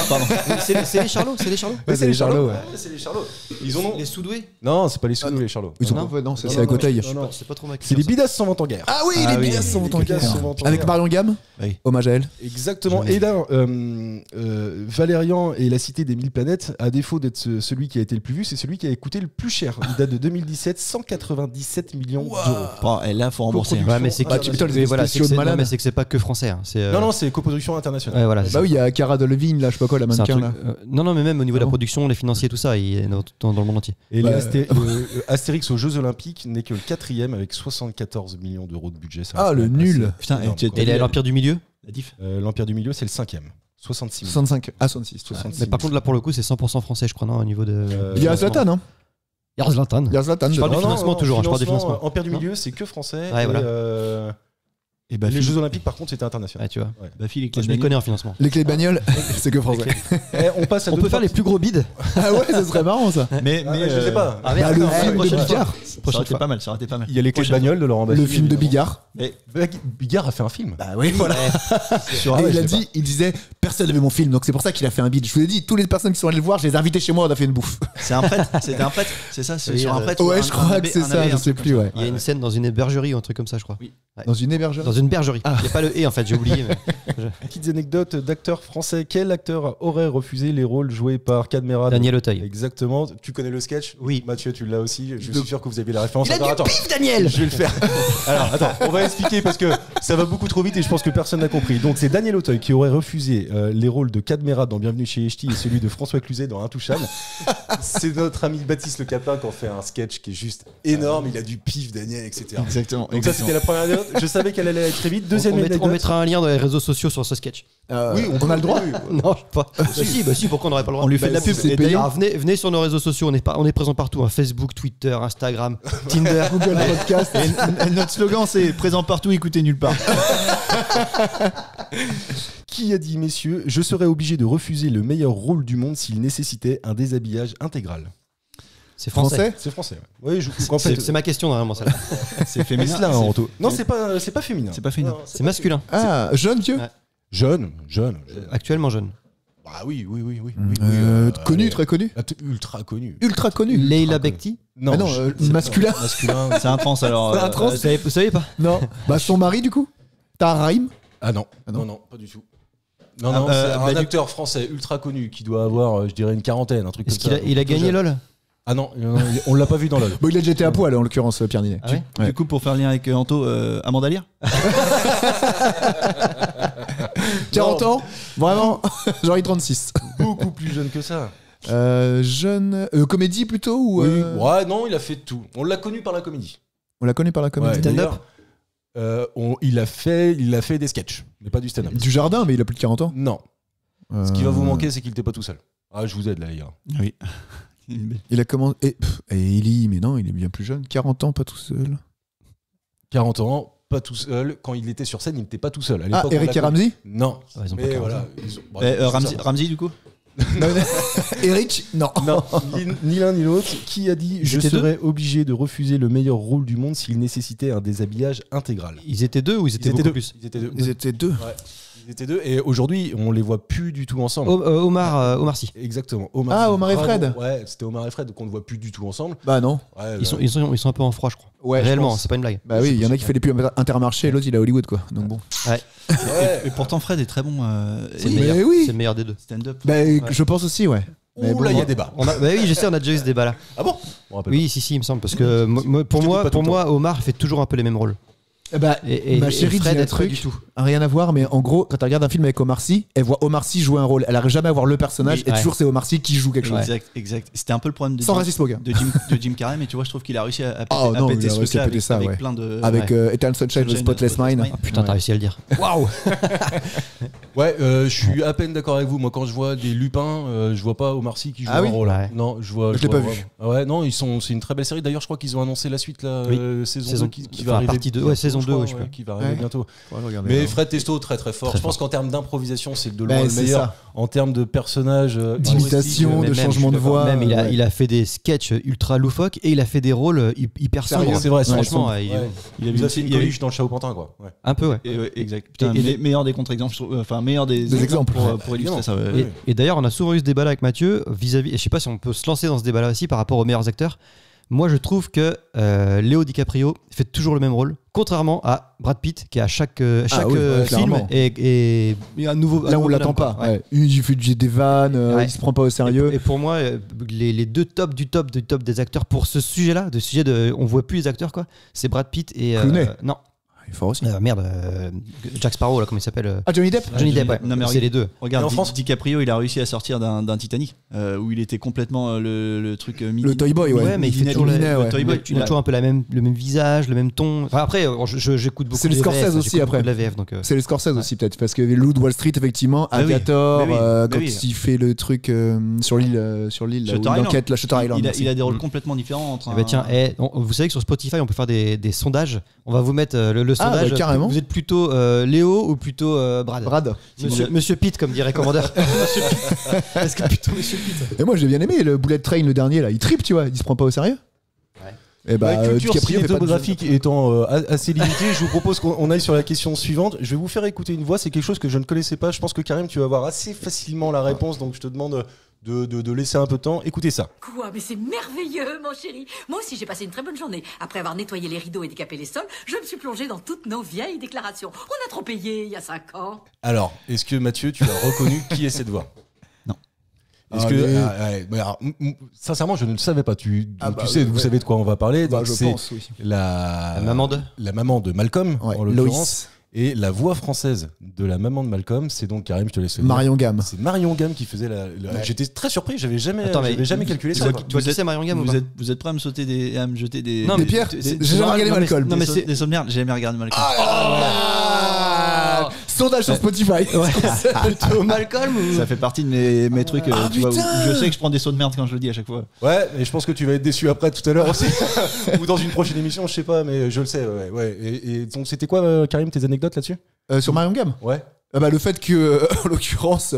Pardon. C'est les Charlots. C'est les Charlots. Ouais, c'est les Charlots, ouais. C'est les Charlots. Ils en ont. Les Soudoués. Non, c'est pas les sous les Charlots. Ils sont Non. pas fait, non, c'est Non, à non, Coteil. non, non. C'est pas trop ma C'est les Bidas s'en vont en guerre. Ah oui, Ah les oui, Bidas sont les en Bidas guerre. sont en Avec guerre. Marion Gamme. Oui. Hommage à elle. Exactement. Et là, Valérian et la cité des 1000 planètes, à défaut d'être celui qui a été le plus vu, c'est celui qui a coûté le plus cher. Il date de 2017, 197 millions d'euros. Bon, et là, faut rembourser. Coproduction. Ouais, mais c'est Ah, tu m'étonnes, les voilà, spéciaux c'est de que c'est- non, malade. mais c'est que c'est pas que français. Hein. C'est, Non, non, c'est coproduction internationale. Ouais, voilà. c'est Bah oui, il y a Cara Delevingne, là, je sais pas quoi, la c'est un mannequin truc, là. non, mais même au niveau de Ah la bon production, les financiers, tout ça, il est dans le monde entier. Et Ouais. Astérix aux Jeux Olympiques n'est que le 4e avec 74 millions d'euros de budget. Ça Ah, reste le quand même nul. assez Putain, énorme, et quoi. Et l'Empire du Milieu. La diff. L'Empire du Milieu, c'est le 5e. 66 millions. 65. Ah, 66. 66 Mais par contre, là, pour le coup, c'est 100% français, je crois, non, au niveau de. Il y a Zlatan, hein. Il y a Zlatan. Il y a Zlatan. Je parle dedans. du financement toujours, hein, je parle du financement, financement. Empire du Non. Milieu, c'est que français. Ouais, et, voilà. Et bah, les Jeux Olympiques, par contre, c'était international. Ouais, tu vois. Bafi, les Moi, clés je de m'y bagnole. connais en financement. Les clés de bagnole, c'est que français. On passe à On deux, peut trois faire les plus gros bids. Ah ouais, ça serait marrant ça. Mais, Ah, je sais pas. Ah, Bah, le non, film de prochaine fois. Bigard. Ça aurait été pas mal, ça aurait été pas mal. Il y a les clés de Prochaine bagnole de Laurent Baffy. Le film de évidemment. Bigard. Mais Bigard a fait un film. Bah oui, voilà. sur Et un- il a dit, il disait, personne n'a vu mon film, donc c'est pour ça qu'il a fait un bid. Je vous ai dit, toutes les personnes qui sont allées le voir, je les ai invitées chez moi, on a fait une bouffe. C'est un prêtre, c'était un prêtre, c'est ça, c'est Oui, sur un prêtre. ou Ouais, un- je un crois abbé- que c'est un ça, abbé, je un sais truc plus, comme ouais. Il y a une scène dans une hébergerie ou un truc comme ça, je crois. Oui. Dans une hébergerie. Dans une bergerie. Il n'y a pas le et en fait, j'ai oublié. Mais... Petites anecdotes d'acteurs français. Quel acteur aurait refusé les rôles joués par Cadmerade? Daniel Auteuil. Exactement. Tu connais le sketch? Oui. Mathieu, tu l'as aussi. Je suis sûr que vous avez la référence. Il a Attends, du attends. pif, Daniel. Je vais le faire. Alors, attends, on va expliquer parce que ça va beaucoup trop vite et je pense que personne n'a compris. Donc, c'est Daniel Auteuil qui aurait refusé les rôles de Cadmerade dans Bienvenue chez Echti et celui de François Cluzet dans Intouchable. C'est notre ami Baptiste Le Capin qui en fait un sketch qui est juste énorme. Il a du pif, Daniel, etc. Exactement. Donc, ça, c'était la première anecdote. Je savais qu'elle allait aller très vite. Deuxième on anecdote. mettra un lien dans les réseaux sociaux sur ce sketch. Oui, on a le droit. Non, je sais pas. Bah si, pourquoi on n'aurait pas le droit? On lui fait de la pub. c'est Et payant. d'ailleurs, Alors, venez sur nos réseaux sociaux, on est présent partout, hein, Facebook, Twitter, Instagram, Tinder. Google Podcast. et notre slogan, c'est présent partout, écoutez nulle part. Qui a dit, messieurs, je serais obligé de refuser le meilleur rôle du monde s'il nécessitait un déshabillage intégral? C'est français. Français. C'est français, ouais. Oui, en fait, C'est ma question, vraiment, celle-là. C'est féminin. là, c'est- Anto. Non, c'est pas féminin. C'est pas féminin. Non, C'est masculin. Ah, jeune vieux. Ouais. Jeune. Actuellement jeune. Ah oui. Connu, très connu. Ultra connu. Ultra connu. Leila Bekti. Non, Ah non, masculin. masculin. C'est un trans alors. C'est un trans. Vous savez pas? Non. Bah, son mari, du coup. Taharaim. Ah non. Ah non. Non, pas du tout. Non, Ah, c'est bah, un du- acteur français ultra connu qui doit avoir, je dirais, une quarantaine, un truc comme Est-ce ça. qu'il a gagné LOL? Ah non, on l'a pas vu dans LOL. Bon, il a déjà été à poil, en l'occurrence, Pierre Ninet. Ah ouais? Ouais. Du coup, pour faire lien avec Anto, Amanda Lear 40 ans. Vraiment. Genre, il 36. Beaucoup plus jeune que ça. Jeune. Comédie plutôt ou. Ouais, non, il a fait tout. On l'a connu par la comédie. On la connaît par la comédie. Ouais, Stand-up. d'ailleurs, il a fait des sketchs, mais pas du stand-up. Du jardin, mais il a plus de 40 ans. Non. Ce qui va vous manquer, c'est qu'il n'était pas tout seul. Ah, je vous aide là, les gars. Oui. Il a commencé. Et Ellie, mais non, il est bien plus jeune. 40 ans, pas tout seul. 40 ans, pas tout seul. Quand il était sur scène, il n'était pas tout seul. À Ah, l'époque, on Eric et l'a connu. Ramsey. Non. Ah, ils ont pas Mais 40 voilà. ans. Bon, c'est ça. Ramsey, du coup Eric, non. Non, ni l'un ni l'autre. Qui a dit je étaient serais obligé de refuser le meilleur rôle du monde s'il nécessitait un déshabillage intégral? Ils étaient deux ou ils étaient beaucoup deux. plus? Ils étaient deux. Ils étaient deux. Ouais. Ils étaient deux. Et aujourd'hui, on les voit plus du tout ensemble. Omar Sy. Exactement. Ah, Omar et Fred. Ouais, c'était Omar et Fred, donc on ne voit plus du tout ensemble. Bah non. Ouais, Ils sont un peu en froid, je crois. Ouais, je Réellement, pense. c'est pas une blague. Bah oui, il y en a qui fait les pubs Intermarché et l'autre il est à Hollywood quoi. Donc bon. Ouais. Et pourtant, Fred est très bon. C'est le Mais meilleur. oui. C'est le meilleur des deux. Stand-up. Bah je pense aussi ouais. Mais Ouh bon, là, il y a débat. Bah oui, je sais, on a déjà eu ce débat là. Ah bon? On rappelle Oui, si, il me semble. Parce que pour Je te dis pas tout moi, le temps. Omar fait toujours un peu les mêmes rôles. bah Et ma chérie Fred dit un est pas truc. du tout. rien à voir, mais en gros, quand tu regardes un film avec Omar Sy, elle voit Omar Sy jouer un rôle. Elle arrive jamais à voir le personnage, et toujours c'est Omar Sy qui joue quelque chose. Exact. C'était un peu le problème Sans racisme aucun. de Jim Carrey, mais tu vois, je trouve qu'il a réussi à péter ce truc-là avec plein de. Avec Eternal Sunshine of the Spotless Mind. Ah, putain, t'as réussi à le dire. Waouh. Ouais, je suis à peine d'accord avec vous. Moi, quand je vois des Lupin, je vois pas Omar Sy qui joue un rôle. Ouais. Non, je l'ai pas vu. Ah ouais, non, c'est une très belle série. D'ailleurs, je crois qu'ils ont annoncé la suite, là, saison 2 qui va arriver. Partie 2, saison 2, je crois. Qui va arriver bientôt. Mais Fred Testo, très très fort. Je pense qu'en termes d'improvisation, c'est de loin le meilleur. En termes de personnages, d'imitation, de changement de voix. Même il a fait des sketchs ultra loufoques et il a fait des rôles hyper sombres. C'est vrai, franchement. Il a fait une Coluche dans le Chat au Pantin, quoi. Un peu, ouais. Exact. Putain, meilleur des contre-exemples, enfin meilleur des exemples pour illustrer ça. Et d'ailleurs, on a souvent eu ce débat là avec Mathieu vis-à-vis. Et je sais pas si on peut se lancer dans ce débat là aussi par rapport aux meilleurs acteurs. Moi, je trouve que Léo DiCaprio fait toujours le même rôle, contrairement à Brad Pitt, qui à chaque film est un nouveau. Là où on l'attend pas. Ouais. Il fait des vannes, il se prend pas au sérieux. Et pour moi, les deux tops du top des acteurs pour ce sujet-là, on voit plus les acteurs quoi. C'est Brad Pitt et non. Il est fort aussi. Jack Sparrow, là, comment il s'appelle Johnny Depp. Johnny Depp, ouais. Non, mais c'est les deux. Regarde, DiCaprio, il a réussi à sortir d'un Titanic où il était complètement le truc le Toy Boy, ouais. Mais il fait toujours le Toy Boy. Il a toujours un peu le même visage, le même ton. Enfin, après, j'écoute beaucoup. C'est le Scorsese aussi après. De la VF, donc. C'est le Scorsese aussi peut-être parce que Loup de Wall Street effectivement, Aviator, quand il fait le truc sur l'île, l'enquête, la Shutter Island. Il a des rôles complètement différents entre. Tiens, vous savez que sur Spotify, on peut faire des sondages. On va vous mettre le sondage. Carrément. Vous êtes plutôt Léo ou plutôt Brad. Monsieur Pitt, comme dirait Commandeur. Est-ce que plutôt Monsieur Pitt? Et moi j'ai bien aimé le Bullet Train, le dernier là, il tripe, tu vois, il se prend pas au sérieux. Et la culture cinématographique étant assez limitée, je vous propose qu'on aille sur la question suivante. Je vais vous faire écouter une voix, c'est quelque chose que je ne connaissais pas. Je pense que Karim, tu vas avoir assez facilement la réponse, donc je te demande de laisser un peu de temps. Écoutez ça. Quoi, mais c'est merveilleux, mon chéri. Moi aussi, j'ai passé une très bonne journée. Après avoir nettoyé les rideaux et décapé les sols, je me suis plongée dans toutes nos vieilles déclarations. On a trop payé il y a 5 ans. Alors, est-ce que Mathieu, tu as reconnu qui est cette voix? Non. Est-ce sincèrement, je ne le savais pas. Vous savez de quoi on va parler. Je pense, oui. La maman de Malcolm, en l'occurrence. Loïs. Et la voix française de la maman de Malcolm, c'est donc Karim, je te laisse le dire. Marion Gamme. C'est Marion Gamme qui faisait J'étais très surpris, j'avais jamais calculé ça. Tu vois qui c'est Marion Gamme? Vous êtes prêts à me sauter à me jeter des pierres? J'ai jamais regardé Malcolm. Des sommaires, j'ai jamais regardé Malcolm. Sondage sur Spotify. Plutôt Malcolm ou... Ça fait partie de mes trucs, tu vois, où je sais que je prends des sauts de merde quand je le dis à chaque fois. Ouais, mais je pense que tu vas être déçu après tout à l'heure aussi. Ou dans une prochaine émission, je sais pas, mais je le sais. Ouais. Et donc, c'était quoi, Karim, tes anecdotes là-dessus? Sur Marion Gamme? Ouais. Le fait que, en l'occurrence,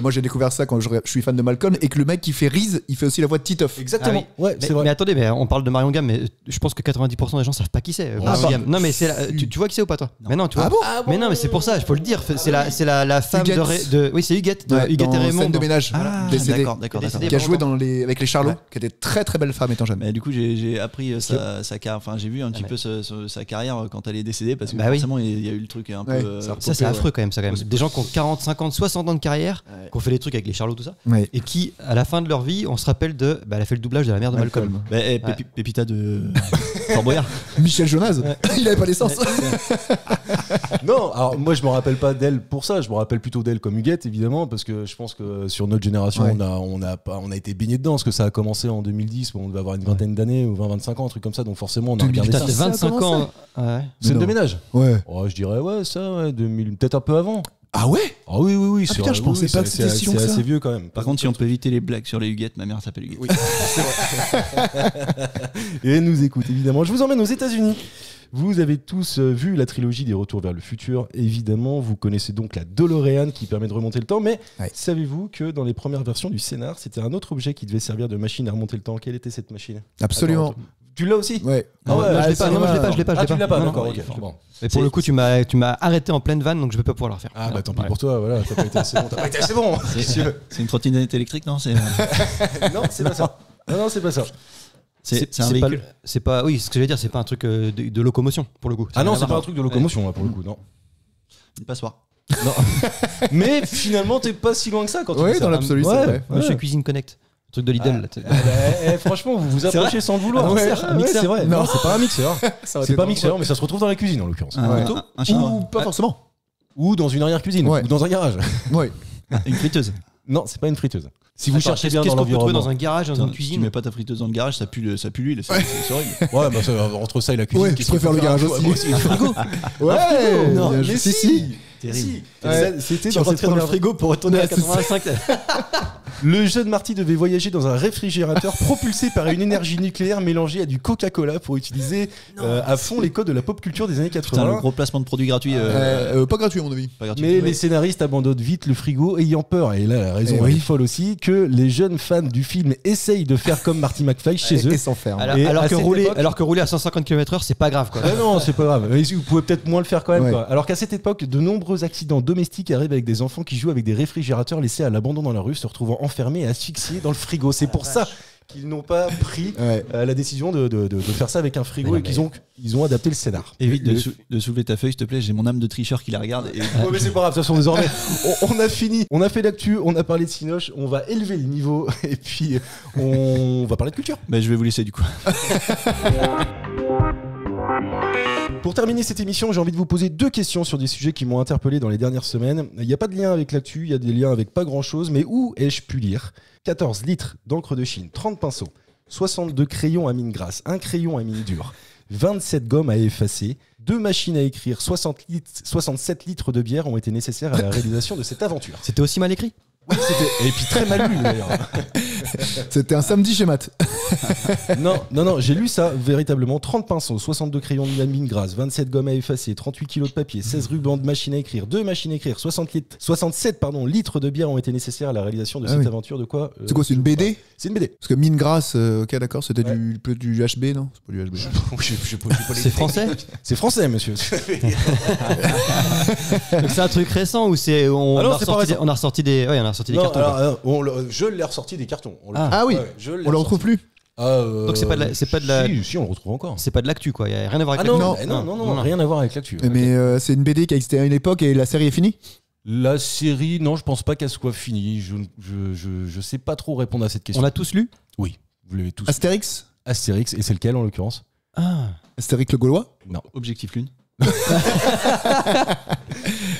moi j'ai découvert ça quand je suis fan de Malcolm, et que le mec qui fait Reese, il fait aussi la voix de Titoff. Exactement. Ouais, c'est vrai. Mais attendez, on parle de Marion Gamme, mais je pense que 90% des gens savent pas qui c'est. Marion Gamme. Non, mais tu vois qui c'est ou pas toi? Non. Mais non, tu vois. Mais non, mais c'est pour ça, il faut le dire. C'est la femme de. Oui, c'est Huguette. Huguette et Raymond. Scène de ménage. Décédée. D'accord. Qui a joué avec les Charlots, qui était très très belle femme étant jeune. Mais du coup, j'ai appris sa carrière. Enfin, j'ai vu un petit peu sa carrière quand elle est décédée, parce que forcément, il y a eu le truc un peu. Ça, c'est affreux quand même. Des gens qui ont 40, 50, 60 ans de carrière, qui ont fait des trucs avec les Charlots, tout ça, et qui, à la fin de leur vie, on se rappelle elle a fait le doublage de la mère de Malcolm. Pépita de Fort Boyard. Michel Jonas, il avait pas d'essence. Non, alors moi je me rappelle pas d'elle pour ça, je me rappelle plutôt d'elle comme Huguette, évidemment, parce que je pense que sur notre génération, on a été baigné dedans, parce que ça a commencé en 2010, on devait avoir une vingtaine d'années, ou 20-25 ans, un truc comme ça, donc forcément on a regardé ça. 25 ans. Scène de ménage. Ouais. Je dirais, ça, 2000, peut-être un peu avant. Ah ouais? Ah oui. Putain, je pensais pas que c'était si long que ça. C'est assez vieux quand même. Par contre, si on peut éviter les blagues sur les Huguettes, ma mère s'appelle Huguette. Oui, c'est vrai. Et elle nous écoute, évidemment. Je vous emmène aux États-Unis. Vous avez tous vu la trilogie des Retours vers le futur, évidemment. Vous connaissez donc la DeLorean qui permet de remonter le temps. Mais savez-vous que dans les premières versions du scénar, c'était un autre objet qui devait servir de machine à remonter le temps? Quelle était cette machine? Absolument. Attends, tu l'as aussi? Ouais. Non, je l'ai pas. Je l'ai pas. Ah, tu l'as pas, non, d'accord, non, ok. Bon. Et pour le coup, tu m'as arrêté en pleine vanne, donc je vais pas pouvoir le refaire. Ah bah tant pis pour toi, voilà, t'as pas été assez bon. C'est une trottinette électrique, non? Non, c'est pas ça. Non, c'est pas ça. C'est un véhicule. C'est pas. Oui, ce que je veux dire, c'est pas un truc de locomotion pour le coup. Ah non, c'est pas un truc de locomotion pour le coup, non. Une passoire. Non. Mais finalement, t'es pas si loin que ça quand tu dis ça. Dans l'absolu, c'est vrai. Monsieur Cuisine Connect. Truc de Lidl. Franchement, vous vous approchez sans le vouloir. Un mixeur. C'est vrai. Non, c'est pas un mixeur. C'est pas un mixeur, mais ça se retrouve dans la cuisine en l'occurrence. Un chinois. Ou pas forcément. Ou dans une arrière-cuisine, Ouais. ou dans un garage. Ouais. Une friteuse. Non, c'est pas une friteuse. Si vous Attends, cherchez bien qu'est-ce dans qu'on peut trouver l'environnement. dans un garage, dans Attends, une si cuisine? tu mets pas ta friteuse dans le garage, ça pue l'huile. C'est horrible. Ouais, bah entre ça et la cuisine. Ouais, qu'est-ce je préfère qu'il faut le faire garage un aussi. choix, moi Frigo. Ouais. Non, bien mais joué. si. Terrible. C'était Tu dans cette rentrais dans le première frigo pour retourner à Ouais, c'est ça. 85. Le jeune Marty devait voyager dans un réfrigérateur propulsé par une énergie nucléaire mélangée à du Coca-Cola pour utiliser à fond les codes de la pop culture des années Putain, 80. le gros placement de produits gratuits. Pas gratuit, à mon avis. Pas gratuit. Mais les scénaristes abandonnent vite le frigo, ayant peur, et là la raison Eh elle oui. est folle aussi, que les jeunes fans du film essayent de faire comme Marty McFly chez eux. Et s'enferme. Et à cette époque- Alors que rouler à 150 km/h, c'est pas grave quoi. Ah non, c'est pas grave. Mais vous pouvez peut-être moins le faire quand même. Ouais. Quoi. Alors qu'à cette époque, de nombreux accidents domestiques arrivent avec des enfants qui jouent avec des réfrigérateurs laissés à l'abandon dans la rue, se retrouvant enfermés et asphyxiés dans le frigo. C'est pour ça qu'ils n'ont pas pris Ouais. la décision de faire ça avec un frigo Mais et qu'ils ont adapté le scénar. Évite de soulever ta feuille, s'il te plaît. J'ai mon âme de tricheur qui la regarde. Et... Ouais, mais c'est pas grave, de toute façon, désormais, on a fini. On a fait l'actu, on a parlé de Cinoche, on va élever le niveau et puis on va parler de culture. Bah, je vais vous laisser du coup. Pour terminer cette émission, j'ai envie de vous poser 2 questions sur des sujets qui m'ont interpellé dans les dernières semaines. Il n'y a pas de lien avec l'actu, il y a des liens avec pas grand-chose, mais où ai-je pu lire 14 litres d'encre de Chine, 30 pinceaux, 62 crayons à mine grasse, 1 crayon à mine dure, 27 gommes à effacer, 2 machines à écrire, 67 litres de bière ont été nécessaires à la réalisation de cette aventure. C'était aussi mal écrit. Oui, et puis très mal lu d'ailleurs. C'était un samedi chez Matt. Non, j'ai lu ça véritablement. 30 pinceaux, 62 crayons de mine grasse, 27 gommes à effacer, 38 kilos de papier, 16 rubans de machine à écrire, 2 machines à écrire, 67 litres de bière ont été nécessaires à la réalisation de Ah cette oui. aventure. De quoi C'est quoi, c'est une BD? C'est une BD. Parce que mine grasse, ok, d'accord, c'était Ouais. du HB, non? C'est pas du HB. C'est français. C'est français, monsieur. Donc c'est un truc récent ou c'est on, Ah non, a c'est pas ressorti des, récent. on a ressorti des ouais, on a ressorti des Non, cartons. alors, quoi. je l'ai ressorti des cartons. Ah oui, je l'ai on le retrouve plus. Donc c'est pas de la Si, on le retrouve encore. c'est pas de l'actu quoi, il y a rien à voir Ah avec non, l'actu. non, rien à voir avec l'actu. Mais c'est une BD qui a existé à une époque et la série est finie? La série, non, je pense pas qu'elle soit finie. Je sais pas trop répondre à cette question. On l'a tous lu? Oui, vous l'avez tous. Astérix? Astérix, et c'est lequel en l'occurrence? Ah. Astérix le Gaulois? Non. Objectif Lune.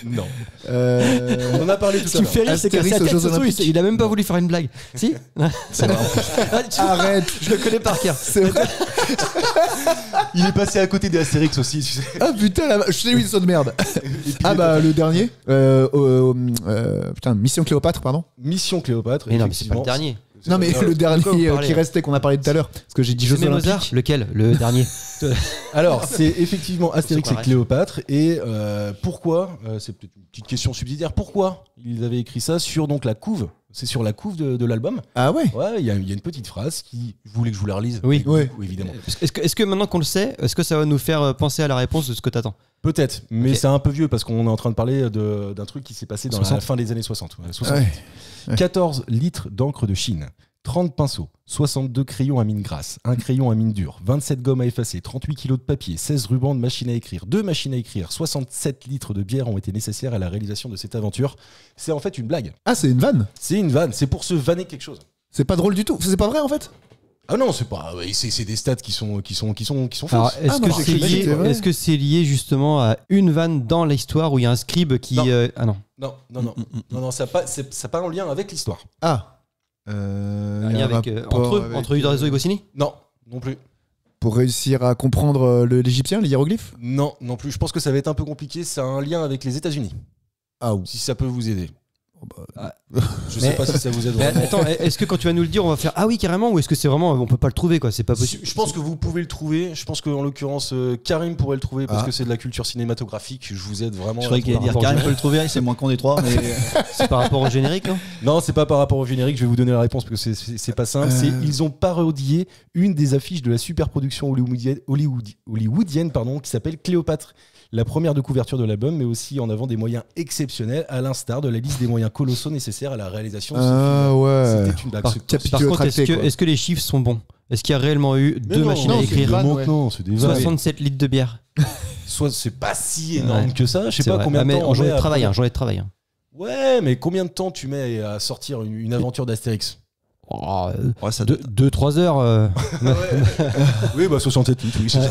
Non. On en a parlé tout Ce à qui me l'heure. fait rire, c'est qu'à Astérix sa aux tête, Jeux ce truc, Olympiques. il a même pas voulu faire une blague. Si? Ah, tu vois, Arrête. je le connais par cœur. C'est vrai? Il est passé à côté des Astérix aussi, tu sais. Ah putain, je sais Wilson de merde. Ah bah le dernier. Putain, Mission Cléopâtre, pardon. Mission Cléopâtre. Mais non, mais c'est pas le effectivement. dernier. Non mais le de quoi vous dernier parlez, qui restait qu'on a parlé tout à l'heure. Parce que j'ai dit Jeux Jeux Mozart, Olympiques. lequel? Le dernier. Alors, c'est effectivement Astérix C'est et quoi, Cléopâtre. Et pourquoi c'est peut-être une petite question subsidiaire. Pourquoi ils avaient écrit ça sur donc la couve? C'est sur la couve de l'album. Ah ouais. Ouais, il y a une petite phrase qui. Vous voulez que je vous la relise? Oui. Ouais. Oui, évidemment. Est-ce que maintenant qu'on le sait, est-ce que ça va nous faire penser à la réponse de ce que t'attends? Peut-être, mais Ok. c'est un peu vieux parce qu'on est en train de parler d'un truc qui s'est passé dans la 60. fin des années 60. Ouais, 60. Ouais. 14 litres d'encre de Chine, 30 pinceaux, 62 crayons à mine grasse, 1 crayon à mine dure, 27 gommes à effacer, 38 kilos de papier, 16 rubans de machine à écrire, 2 machines à écrire, 67 litres de bière ont été nécessaires à la réalisation de cette aventure. C'est en fait une blague. Ah c'est une vanne. C'est une vanne, c'est pour se vanner quelque chose. C'est pas drôle du tout. C'est pas vrai en fait. Ah non, c'est pas. C'est des stats qui sont fausses. Alors, est-ce Ah que non, c'est je sais que lié, c'était vrai. est-ce que c'est lié justement à une vanne dans l'histoire où il y a un scribe qui Non. ah non, Non, ça n'a pas en lien avec l'histoire. Ah. un il y a lien avec rapport entre eux, avec, entre Uderzo et Goscinny? Non, non plus. Pour réussir à comprendre l'égyptien, les hiéroglyphes. Non, non plus. Je pense que ça va être un peu compliqué. Ça a un lien avec les États-Unis. Ah Si ça peut vous aider. bah. Je sais Mais- pas si ça vous aide Mais vraiment. attends, est-ce que quand tu vas nous le dire, on va faire ah oui carrément, ou est-ce que c'est vraiment on peut pas le trouver quoi, c'est pas possible? Je pense que vous pouvez le trouver. Je pense qu'en l'occurrence, Karim pourrait le trouver parce que c'est de la culture cinématographique. Je vous aide vraiment. Je croyais qu'il allait dire rapport Karim au peut le trouver, c'est moins con des trois. Mais... C'est par rapport au générique, non? Non, c'est pas par rapport au générique. Je vais vous donner la réponse parce que c'est pas simple. Ils ont parodié une des affiches de la super production hollywoodienne qui s'appelle Cléopâtre. La première de couverture de l'album, mais aussi en avant des moyens exceptionnels, à l'instar de la liste des moyens colossaux nécessaires à la réalisation de ce film. Ah ouais. C'était une blague. Par, C'est- capitule par contre, tracté, quoi. est-ce que les chiffres sont bons? Est-ce qu'il y a réellement eu Mais deux non, machines non, à c'est écrire, une vanne, ouais. Non, c'est des vannes. 67 litres de bière? Soit c'est pas si énorme Ouais. que ça. Je sais C'est pas vrai. combien Ah, de mais temps. en on journée met de à travail, prendre- journée de travail. Ouais, mais combien de temps tu mets à sortir une aventure d'Astérix? Ouais, ça 2-3 heures. Oui, bah 68, oui, c'est ça.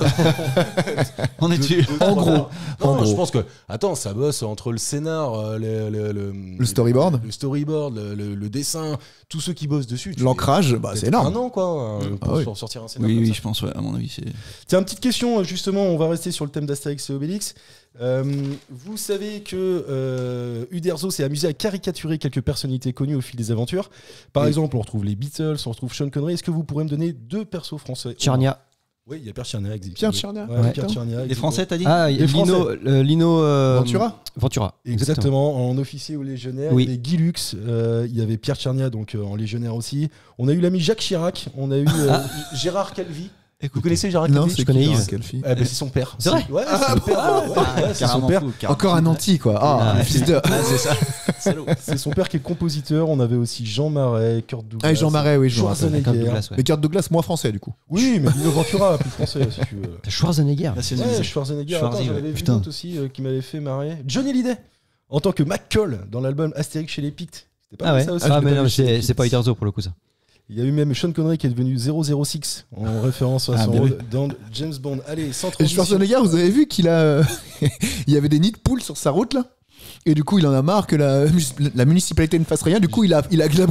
On est dessus. En gros. Non, En gros. je pense que. Attends, ça bosse entre le scénar, Le storyboard. le storyboard, le dessin, tous ceux qui bossent dessus. L'ancrage, bah, c'est énorme. Un an, quoi, pour oui. sortir un scénario. Oui, comme oui, ça. je pense, ouais, à mon avis, c'est. Tiens, une petite question, justement, on va rester sur le thème d'Astérix et Obélix. Vous savez que Uderzo s'est amusé à caricaturer quelques personnalités connues au fil des aventures. Par exemple, on retrouve les Beatles, on retrouve Sean Connery. Est-ce que vous pourrez me donner 2 persos français? Tcharnia. Oui, il y a Pierre Tchernia. Pierre Tchernia. Ouais, Ouais, Pierre Tchernia. Les Français, t'as dit? Ah, Les Lino. Ventura. Ventura. Exactement, en officier ou légionnaire. Oui. Il y avait Guy Lux, il y avait Pierre Tchernia, donc en légionnaire aussi. On a eu l'ami Jacques Chirac, on a eu Gérard Calvi. Vous connaissez Gérard Non, Calvi? c'est connais qui, Yves. quelle fille Ah, bah, c'est son père. C'est vrai? Ouais, c'est le père. Ouais, c'est son père. Encore un anti, quoi. Ah, Ouais. fils de. C'est ça. Salaud. C'est son père qui est compositeur. On avait aussi Jean Marais, Kurt Douglas. Ah, Jean Marais, oui, je me rappelle. Schwarzenegger. Kurt Douglas, ouais. Mais Kurt Douglas, moins français, du coup. Oui, mais Lino Ventura, plus français, si tu veux. Schwarzenegger. Ouais, Schwarzenegger. Attends, Schwarzy, j'en ouais. avais vu Putain. d'autres aussi qui m'avaient fait marrer. Johnny Hallyday, en tant que McCall dans l'album Astérix chez les Pictes. C'était pas Ah mal, ouais. ça aussi. Ah, je mais l'ai non, pas vu chez les c'est Pictes. pas Uderzo pour le coup, ça. Il y a eu même Sean Connery qui est devenu 006 en référence à Ah, son bien rôle dans James Bond. Allez, sans Et transition. Schwarzenegger, vous avez vu qu'il a. Il y avait des nids de poules sur sa route, là. Et du coup, il en a marre que la municipalité ne fasse rien. Du coup, il a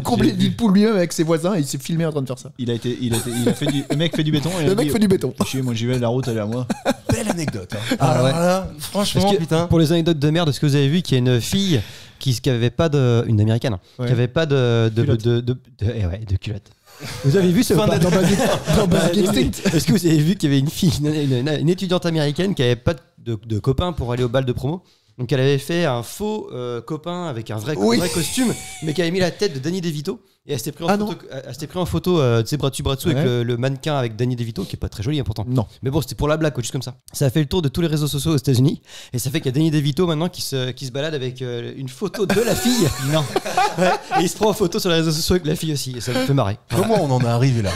comblé les nids de poules lui-même avec ses voisins et il s'est filmé en train de faire ça. Il a fait le mec fait du béton. Et il Le a mec dit, fait du béton. chier, moi j'y vais, la route elle est à moi. Belle anecdote. Hein. Ah, ouais. Là, Parce franchement, que, putain. pour les anecdotes de merde, est-ce que vous avez vu qu'il y a une fille qui avait pas de. Une américaine, Ouais. qui avait pas de culotte. Vous avez vu ce Dans Basic Instinct. Est-ce que vous avez vu qu'il y avait une fille, une étudiante américaine qui avait pas de copain pour aller au bal de promo? Donc elle avait fait un faux copain avec un vrai costume, mais qui avait mis la tête de Danny DeVito. Et elle s'était pris en photo, tu sais, bras dessus avec le mannequin avec Danny DeVito, qui est pas très joli, hein, pourtant. Non. Mais bon, c'était pour la blague, quoi, juste comme ça. Ça a fait le tour de tous les réseaux sociaux aux États-Unis. Et ça fait qu'il y a Danny DeVito maintenant qui se balade avec une photo de la fille. Non. Ouais. Et il se prend en photo sur les réseaux sociaux avec la fille aussi. Et ça me fait marrer. Comment on en est arrivé là?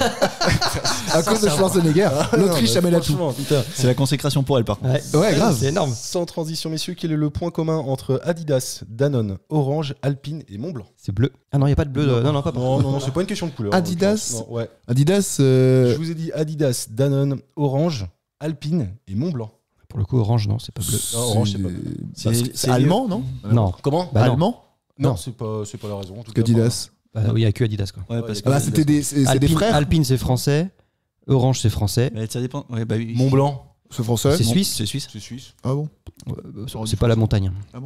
À cause de Schwarzenegger. L'Autriche amène à tout. Franchement, putain. C'est la consécration pour elle par contre. Ouais, grave. C'est énorme. Sans transition, messieurs, quel est le point commun entre Adidas, Danone, Orange, Alpine et Montblanc? C'est bleu. Ah non, il n'y a pas de bleu. Non, pas. Non, c'est pas une question de couleur. Adidas. Non, ouais. Adidas. Je vous ai dit Adidas, Danone, Orange, Alpine et Montblanc. Pour le coup, orange, non, c'est pas bleu. Non, Orange, c'est pas bleu. C'est allemand, non? Non. Comment? Bah non. Allemand? Non, Non. c'est pas la raison. En tout Que cas, Adidas. Bah, oui, il n'y a que Adidas, quoi. Ouais, parce Ah bah, que. c'était c'est des Alpine, frères. Alpine, c'est français. Orange, c'est français. Bah, ça dépend. Ouais, bah oui. Montblanc. C'est français. C'est suisse. C'est suisse. C'est suisse. Ah bon? C'est pas la montagne. Ah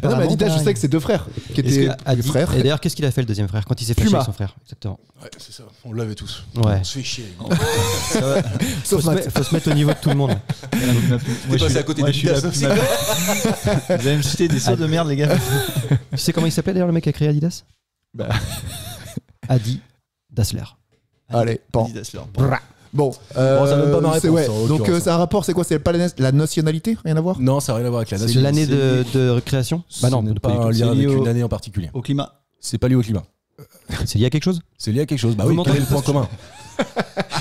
non, mais Adidas, je sais que c'est 2 frères qui Est-ce étaient que plus frères. Et d'ailleurs, qu'est-ce qu'il a fait le deuxième frère quand il s'est fâché Puma. avec son frère? Exactement. Ouais, c'est ça. On l'avait tous. Ouais. On se fait chier. Sauf Matt. Faut se mettre au niveau de tout le monde. Moi, passé à côté je d'Adidas suis aussi. Vous allez me citer des sauts de merde, les gars. Tu sais comment il s'appelait d'ailleurs le mec qui a créé Adidas? Bah. Adi Dassler. Allez, bon. Adidas, leur. Bon, ça donne pas ma réponse, ouais. en l'occurrence. Donc c'est un rapport, c'est quoi? C'est pas la nationalité? Rien à voir? Non, ça n'a rien à voir avec la C'est nation. l'année de création? Bah non, Ce n'est pas pas du tout. un lien C'est avec lié au- une année en particulier. Au climat. C'est pas lié au climat. C'est lié à quelque chose? C'est lié à quelque chose. Bah Vous oui, m'entendez quel est le point commun?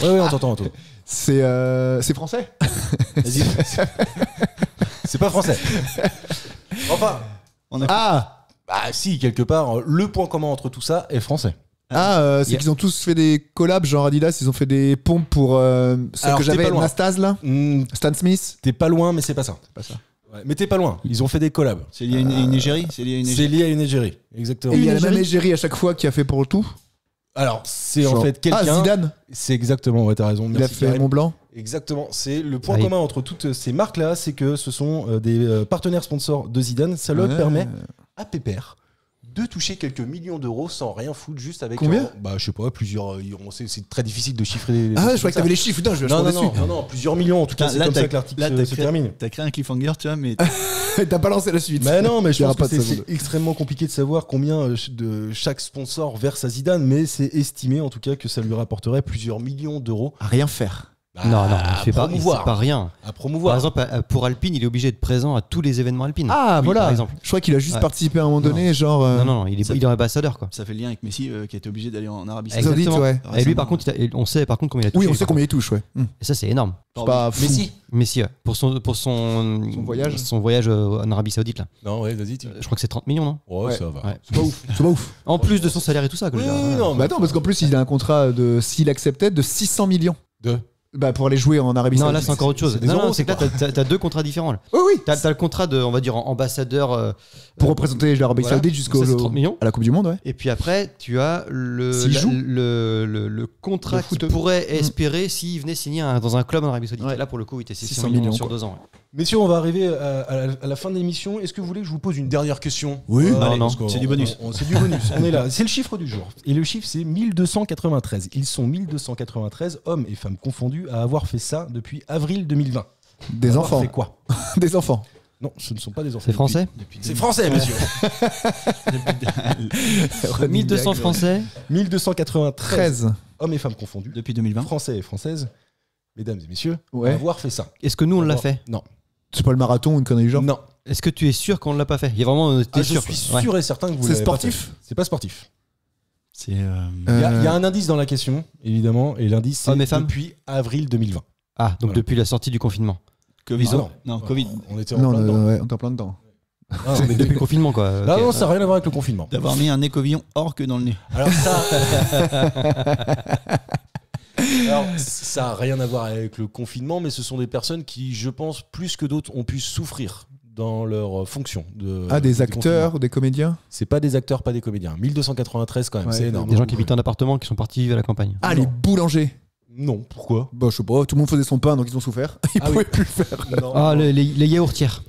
Ouais, on t'entend, Anto. C'est français? Vas-y. C'est pas français. Enfin, Ah! bah si, quelque part, le point commun entre tout ça est français. C'est qu'ils ont tous fait des collabs, genre Adidas, ils ont fait des pompes pour ce Alors, que t'es j'avais, pas loin. Nastase là, Stan Smith. T'es pas loin, mais c'est pas ça. C'est pas ça. Ouais, mais t'es pas loin. Ils ont fait des collabs. C'est lié à une égérie. C'est lié à une C'est égérie. lié à une égérie. Exactement. Et il y a la Égérie. même égérie à chaque fois qui a fait pour tout. Alors, c'est en Genre- fait quelqu'un. Ah, Zidane, C'est exactement, ouais, t'as raison. il a Merci, fait Karim. Mont Blanc. Exactement. C'est le point Ah oui. commun entre toutes ces marques-là, c'est que ce sont des partenaires sponsors de Zidane. Ça leur Ouais. permet à Pépère de toucher quelques millions d'euros sans rien foutre, juste avec Combien bah je sais pas, plusieurs. C'est très difficile de chiffrer. Les Ah, je trucs croyais que t'avais les chiffres, putain, je vais Non, acheter non, dessus. non, plusieurs millions. En tout cas, Putain, c'est là, comme t'as- ça que l'article se termine. T'as créé un cliffhanger, tu vois, mais T'as pas lancé la suite. Mais non, mais je Il y aura pense que pas de c'est seconde. extrêmement compliqué de savoir combien de chaque sponsor verse à Zidane, mais c'est estimé en tout cas que ça lui rapporterait plusieurs millions d'euros. À rien faire. Non, il fait promouvoir. pas rien. À promouvoir. Par exemple, pour Alpine, il est obligé d'être présent à tous les événements Alpine. Ah, Oui, voilà. Par exemple. Je crois qu'il a juste Ouais. participé à un moment donné, genre. Non, il est ambassadeur, quoi. Ça fait le lien avec Messi qui a été obligé d'aller en Arabie Saoudite, Saoudite. ouais. Et lui, par contre, on sait par contre combien il a touché. Oui, on sait combien il touche, ouais. Et ça, c'est énorme. C'est pas fou. Messi, ouais. pour son voyage. Son voyage en Arabie Saoudite, là. Non, ouais, vas-y. Je crois que c'est 30 millions, non? Ouais, ça va. Ouais. C'est pas ouf. C'est pas ouf. En plus de son salaire et tout ça, que je veux dire. non, Bah attends, parce qu'en plus, il a un contrat de, s'il acceptait, de 600 millions. Bah pour aller jouer en Arabie Non, Saoudite. là, c'est encore autre chose. c'est des Non, euros, c'est que là, t'as deux contrats différents, là. Oui, oui. T'as le contrat de, on va dire, ambassadeur. Pour représenter l'Arabie voilà. Saoudite jusqu'au Ça, c'est 30 millions. à la Coupe du Monde, ouais. Et puis après, tu as S'il joue. le contrat Le qu'il foot. pourrait espérer s'il venait signer dans un club en Arabie Saoudite. Ouais. Là, pour le coup, il était 600 600 millions millions, sur quoi. 2 ans. Ouais. Messieurs, on va arriver à la fin de l'émission. Est-ce que vous voulez que je vous pose une dernière question? Oui. Non, parce qu'on- c'est du bonus. C'est du bonus. On est là. C'est le chiffre du jour. Et le chiffre, c'est 1293. Ils sont 1293, hommes et femmes confondus, à avoir fait ça depuis avril 2020. Des Avoir enfants. fait quoi? Des enfants. Non, ce ne sont pas des enfants. C'est français C'est français, monsieur. 1200 français. 1293 13. hommes et femmes confondus, Depuis 2020. français et françaises, mesdames et messieurs, Ouais. à avoir fait ça. Est-ce que nous, on l'a fait? Non. C'est pas le marathon ou une connerie du genre. Non. Est-ce que tu es sûr qu'on ne l'a pas fait? Il y a vraiment. T'es Ah, je sûr, suis quoi. Ouais. sûr et certain que vous C'est l'avez pas sportif fait. C'est pas sportif. C'est. Il y a un indice dans la question, évidemment, et l'indice c'est Hommes et femmes depuis avril 2020. Ah, donc Voilà. depuis la sortie du confinement. Covid. Ah, non, Covid. On était en Non, plein dedans. ouais, on est en plein dedans. Ah, on est Depuis le confinement, quoi. Ah Ok. non, ça n'a rien à voir avec le confinement. D'avoir mis un écovillon hors que dans le nez. Alors ça a rien à voir avec le confinement, mais ce sont des personnes qui, je pense, plus que d'autres, ont pu souffrir dans leur fonction. Ah, des du acteurs, confinement. des comédiens. C'est pas des acteurs, pas des comédiens. 1293 quand même, Ouais, c'est énorme. Des gens qui habitent en appartement qui sont partis vivre à la campagne. Ah, les boulangers. Non, pourquoi? Bah, je sais pas, tout le monde faisait son pain donc ils ont souffert. Ils Ah oui. pouvaient plus le faire. Non, Ah, les yaourtières.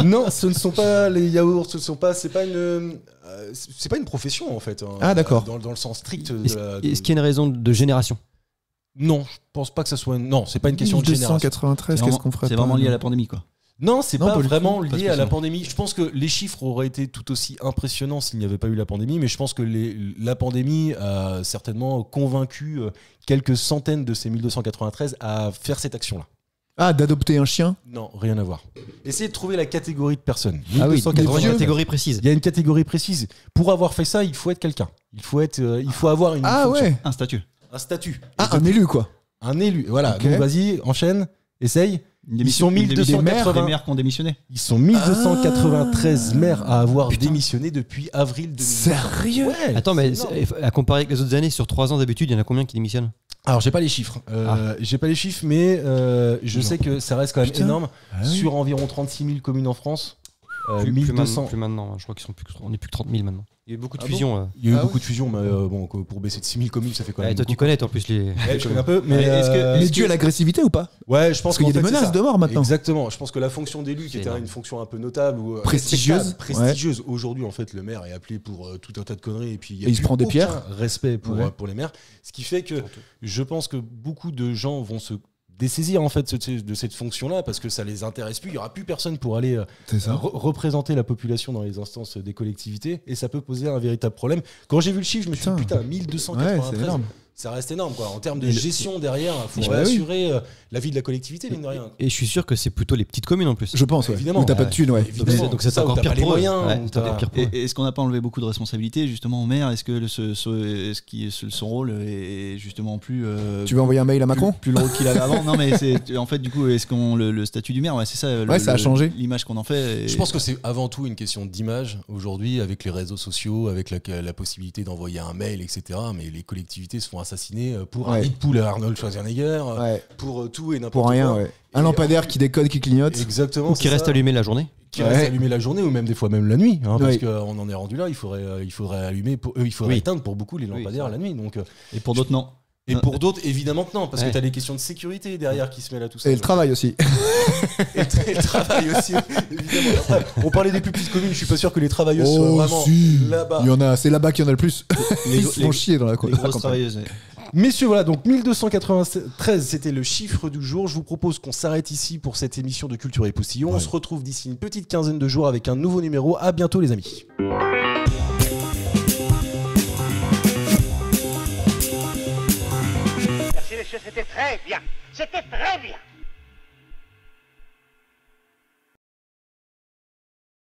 non, ce ne sont pas les yaourts, c'est pas une profession en fait. Hein, Ah, d'accord. Dans le sens strict. Est-ce qu'il y a une raison de génération? Non, je pense pas que ça soit. Non, c'est pas une question de génération. 1293, qu'est-ce qu'on ferait C'est pas, vraiment lié à nous la pandémie, quoi. Non, c'est Non, pas pas du vraiment tout, pas lié à la spécialement. pandémie. Je pense que les chiffres auraient été tout aussi impressionnants s'il n'y avait pas eu la pandémie, mais je pense que la pandémie a certainement convaincu quelques centaines de ces 1293 à faire cette action-là. Ah, d'adopter un chien. Non, rien à voir. Essayez de trouver la catégorie de personnes. Ah oui, 1293. il y a une vieux. catégorie précise. Il y a une catégorie précise. Pour avoir fait ça, il faut être quelqu'un. Il faut avoir une Ah fonction, ouais. Un statut. un statut. Ah, un élu quoi. Un élu. Voilà. Ok. Donc vas-y, enchaîne, essaye. Ils sont Des 1280. maires qui ont démissionné. Ils sont 1293 maires à avoir démissionné depuis avril 2020. Sérieux? Ouais, Attends, mais c'est énorme. à comparer avec les autres années, sur 3 ans d'habitude, il y en a combien qui démissionnent? Alors j'ai pas les chiffres. J'ai pas les chiffres, mais je sais que ça reste quand même Putain. énorme. Ah oui. Sur environ 36 000 communes en France. Plus 1200. maintenant, je crois qu'ils sont on est plus que 30 000 maintenant. Il y a eu beaucoup de Ah fusions. Il y a eu Ah beaucoup de fusions, mais bon, pour baisser de 6 000 communes, ça fait quand même. Toi, tu beaucoup. connais, toi, en plus, les. Ouais, je connais un peu, mais Mais dû à l'agressivité ou pas? ouais, je pense Parce qu'il y a qu'en des fait, c'est menaces ça. de mort maintenant. Exactement. Je pense que la fonction d'élu, qui C'est était énorme. une fonction un peu notable ou Prestigieuse, respectable, prestigieuse. Aujourd'hui, en fait, le maire est appelé pour tout un tas de conneries et puis il y a Et il se plus prend des aucun pierres. respect Ouais. pour les maires, ce qui fait que je pense que beaucoup de gens vont se dessaisir en fait de cette fonction-là parce que ça les intéresse plus. Il y aura plus personne pour aller C'est ça. représenter la population dans les instances des collectivités et ça peut poser un véritable problème. Quand j'ai vu le chiffre, je me suis dit Putain. putain, 1293. Ouais, c'est énorme. Ça reste énorme quoi. En termes de Et le- gestion derrière, il faut Bah oui. assurer la vie de la collectivité, mine de rien. Et je suis sûr que c'est plutôt les petites communes en plus. Je pense, ouais. Évidemment. Où t'as pas de thunes, ouais. Évidemment. Donc c'est Ça, où encore t'as pire pas les pour eux. moyens, Ouais, où c'est encore t'as- pire pour eux. Et est-ce qu'on n'a pas enlevé beaucoup de responsabilités justement au maire? Est-ce que son rôle est justement plus. Tu veux envoyer un mail à Macron? Plus le rôle qu'il avait avant? Non, mais c'est en fait du coup, est-ce qu'on le statut du maire? Ouais, c'est ça. Ouais, ça a changé. L'image qu'on en fait. Je pense que c'est avant tout une question d'image aujourd'hui avec les réseaux sociaux, avec la possibilité d'envoyer un mail, etc. Mais les collectivités se font assassiner pour un Ouais. hit pool à Arnold Schwarzenegger, Ouais. pour tout et n'importe Pour quoi. rien, ouais. Un lampadaire qui déconne, qui clignote. Exactement. Ou qui c'est reste ça. allumé la journée. Qui reste Ouais. allumé la journée ou même des fois même la nuit, hein, parce Oui. qu'on en est rendu là. Il faudrait allumer, il faudrait Oui. éteindre pour beaucoup les Oui, lampadaires c'est la nuit. Donc, Et pour d'autres, non. et pour d'autres, évidemment que non, parce Ouais. que tu as les questions de sécurité derrière qui se mêlent à tout ça. Et le travail aussi. Et le travail aussi, évidemment. Après, on parlait des plus petites communes, je suis pas sûr que les travailleuses soient vraiment là-bas. Il y en a, c'est là-bas qu'il y en a le plus. Ils se font les- chier dans la Les grosses campagne. travailleuses. ouais. Messieurs, voilà, donc 1293, c'était le chiffre du jour. Je vous propose qu'on s'arrête ici pour cette émission de Culture et Postillon. On se retrouve d'ici une petite quinzaine de jours avec un nouveau numéro. À bientôt, les amis. Merci les monsieur, c'était très bien. C'était très bien.